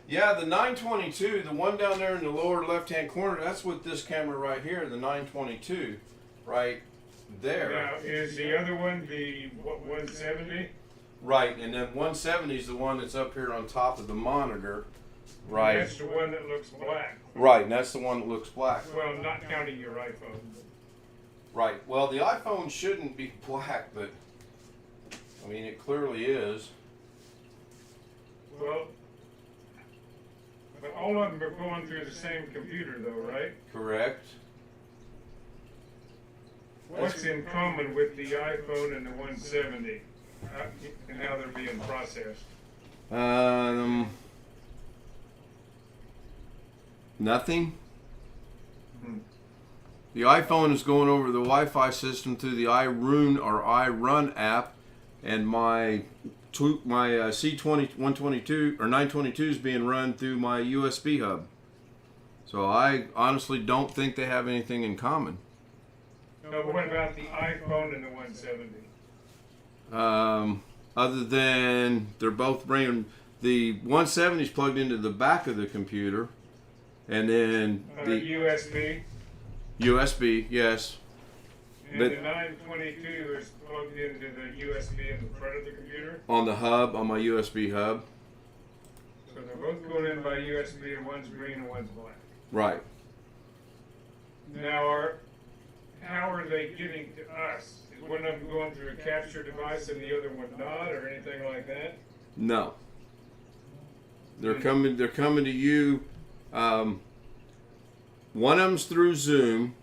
Yeah, the 922, the one down there in the lower left-hand corner, that's with this camera right here, the 922, right there. Now, is the other one the 170? Right, and then 170 is the one that's up here on top of the monitor. Right. That's the one that looks black. Right, and that's the one that looks black. Well, not counting your iPhone. Right. Well, the iPhone shouldn't be black, but I mean, it clearly is. Well, but all of them are going through the same computer, though, right? Correct. What's in common with the iPhone and the 170, and how they're being processed? Nothing. The iPhone is going over the Wi-Fi system through the iRun app, and my C20 122 or 922 is being run through my USB hub. So I honestly don't think they have anything in common. No, but what about the iPhone and the 170? Other than they're both bringing the 170 is plugged into the back of the computer, and then the USB, yes. And But the 922 is plugged into the USB in the front of the computer? on the hub, on my USB hub. So they're both going in by USB, and one's green and one's black. Right. Now, how are they getting to us? Is one of them going through a capture device and the other one not, or anything like that? No. They're coming to you. One of them's through Zoom.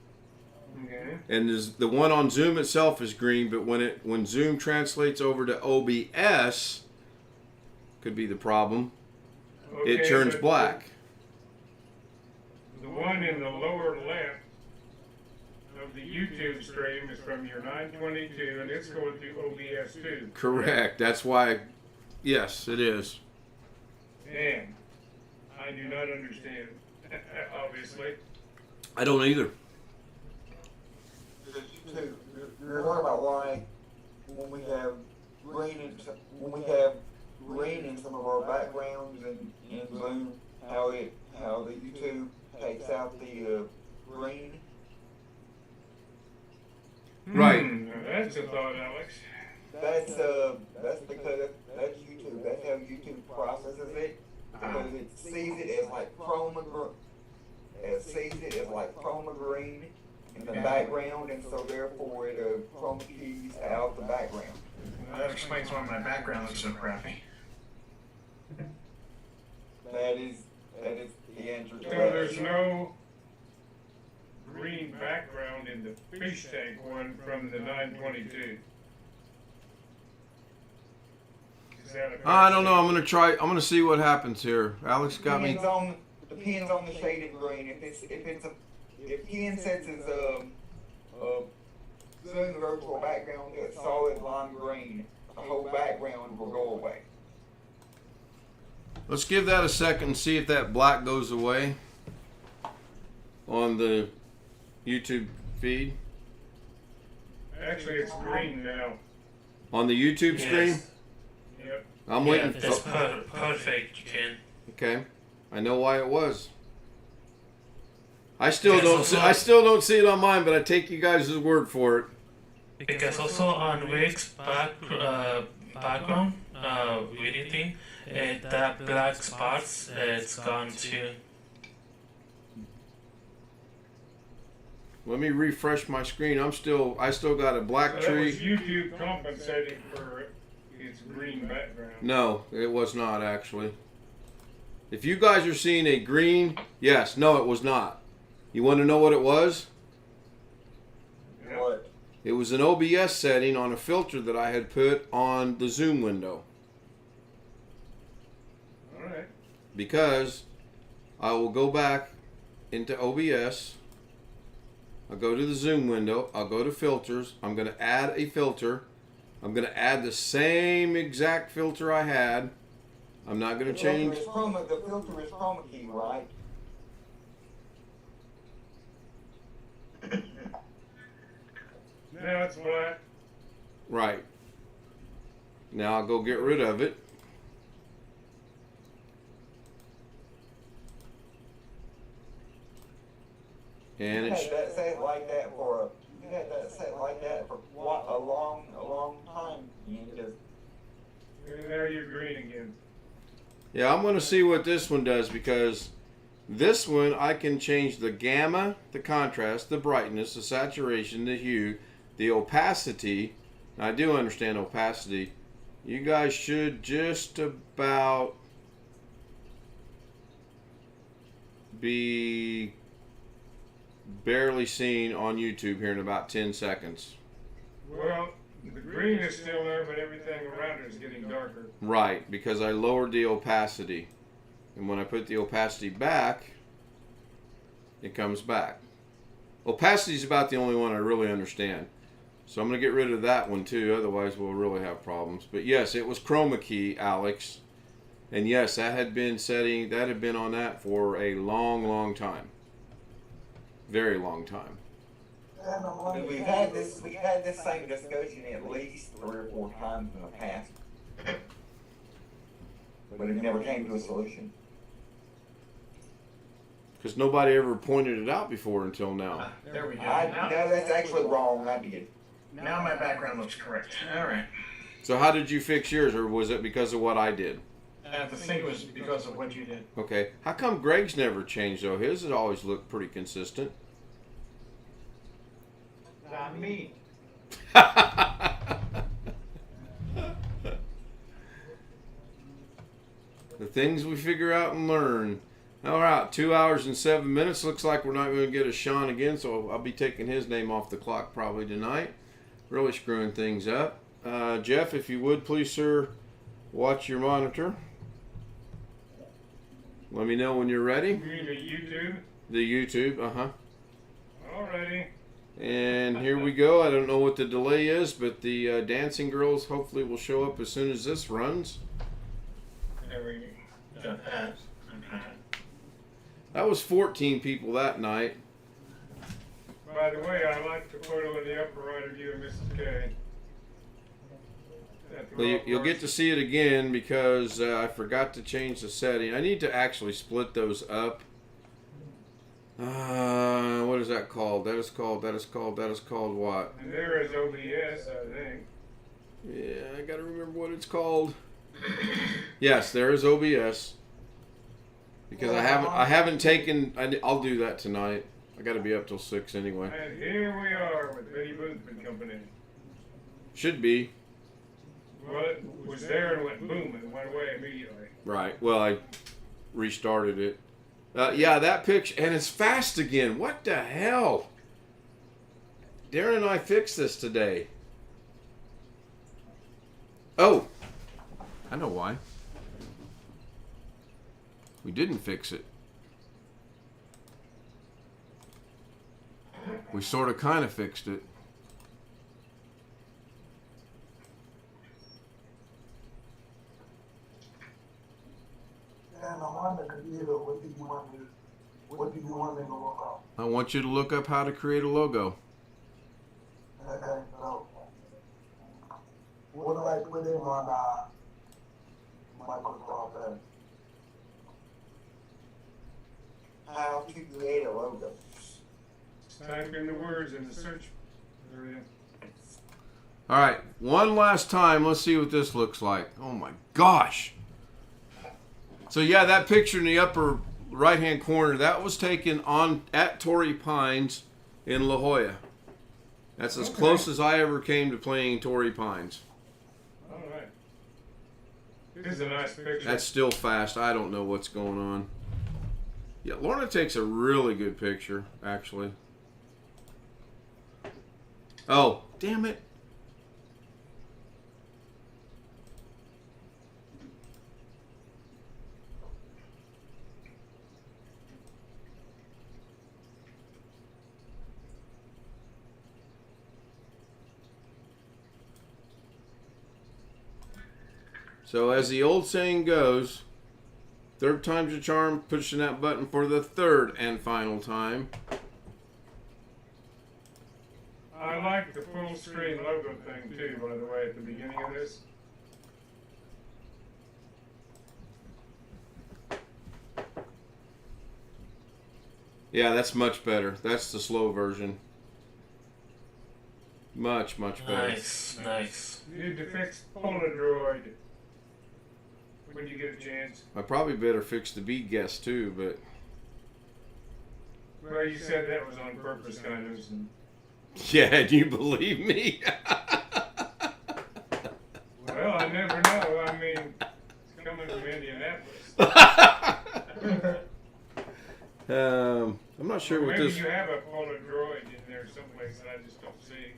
Okay. And the one on Zoom itself is green, but when Zoom translates over to OBS, could be the problem. It Okay, turns but black. The one in the lower left of the YouTube stream is from your 922, and it's going through OBS too. Correct. That's why. Yes, it is. And I do not understand, obviously. I don't either. You're talking about why when we have green in some of our backgrounds in Zoom, how the YouTube takes out the green. Right. Now that's a thought, Alex. That's because that's YouTube. That's how YouTube processes it, because it sees it as like chroma green in the background, and so therefore it chroma keys out the background. That explains why my background looks so crappy. That is the answer to So that. there's no green background in the fish tank one from the 922. Is that a I don't know. I'm gonna see what happens here. Alex got me. Depends on the shaded green. If Ken sets his Zoom virtual background to a solid lime green, the whole background will go away. Let's give that a second and see if that black goes away on the YouTube feed. Actually, it's green now. On the YouTube stream. Yes. Yep. I'm Yeah, waiting. that's perfect. You can. Okay, I know why it was. I still Because don't. also- I still don't see it on mine, but I take you guys' word for it. Because also on Rick's background video thing, that black spots, it's gone too. Let me refresh my screen. I still got a black So that was tree. YouTube compensating for its green background. No, it was not actually. If you guys are seeing a green, yes, no, it was not. You want to know what it was? What? It was an OBS setting on a filter that I had put on the Zoom window. All right. Because I will go back into OBS. I'll go to the Zoom window. I'll go to filters. I'm going to add a filter. I'm going to add the same exact filter I had. I'm not going to change. The filter is chroma key, right? Now it's black. Right. Now I'll go get rid of it. And You it's had that set like that for a long time. You just And there you're green again. yeah, I'm going to see what this one does, because this one I can change the gamma, the contrast, the brightness, the saturation, the hue, the opacity. Now, I do understand opacity. You guys should just about be barely seen on YouTube here in about 10 seconds. Well, the green is still there, but everything around it is getting darker. Right, because I lowered the opacity. And when I put the opacity back, it comes back. Opacity is about the only one I really understand. So I'm going to get rid of that one too, otherwise we'll really have problems. But yes, it was chroma key, Alex. And yes, that had been on that for a long time. Very long time. we've had this same discussion at least 3 or 4 times in the past, but it never came to a solution. Because nobody ever pointed it out before until now. There we go. No, Now, that's actually wrong. I did. now my background looks correct. All right. So how did you fix yours, or was it because of what I did? I think it was because of what you did. Okay. How come Greg's never changed though? His has always looked pretty consistent. Not me. The things we figure out and learn. All right, 2 hours and 7 minutes. Looks like we're not going to get a Sean again, so I'll be taking his name off the clock probably tonight. Really screwing things up. Jeff, if you would please, sir, watch your monitor. Let me know when you're ready. You mean the YouTube? The YouTube, Alrighty. And here we go. I don't know what the delay is, but the dancing girls hopefully will show up as soon as this runs. There we go. Okay. That was 14 people that night. By the way, I like the photo in the upper right of you and Mrs. K. Well, you'll get to see it again because I forgot to change the setting. I need to actually split those up. What is that called? That is called what? And there is OBS, I think. Yeah, I gotta remember what it's called. Yes, there is OBS. Because I haven't taken. I'll do that tonight. I got to be up till 6 anyway. And here we are with Betty Booth and Company. Should be. Well, it was there and went boom and went away immediately. Right. Well, I restarted it. Yeah, that picture, and it's fast again. What the hell? Darren and I fixed this today. Oh, I know why. We didn't fix it. We sort of kind of fixed it. And I'm on the computer, what do you want me to look up? I want you to look up how to create a logo. Okay, so what do I put in on Microsoft Edge? How to create a logo. Type in the words in the search area. All right, one last time. Let's see what this looks like. Oh my gosh. So yeah, that picture in the upper right-hand corner, that was taken at Torrey Pines in La Jolla. That's as close as I ever came to playing Torrey Pines. Alright. This is a nice picture. That's still fast. I don't know what's going on. Yeah, Lorna takes a really good picture, actually. Oh, damn it. So as the old saying goes, third time's a charm, pushing that button for the third and final time. I like the full screen logo thing too, by the way, at the beginning of this. Yeah, that's much better. That's the slow version. Much better. Nice, nice. Need to fix Polaroid when you get a chance. I probably better fix the bead guess too, but Well, you said that was on purpose, kind of. yeah, do you believe me? Well, I never know. I mean, it's coming from Indianapolis. I'm not sure what Maybe this. you have a Polaroid in there someplace that I just don't see.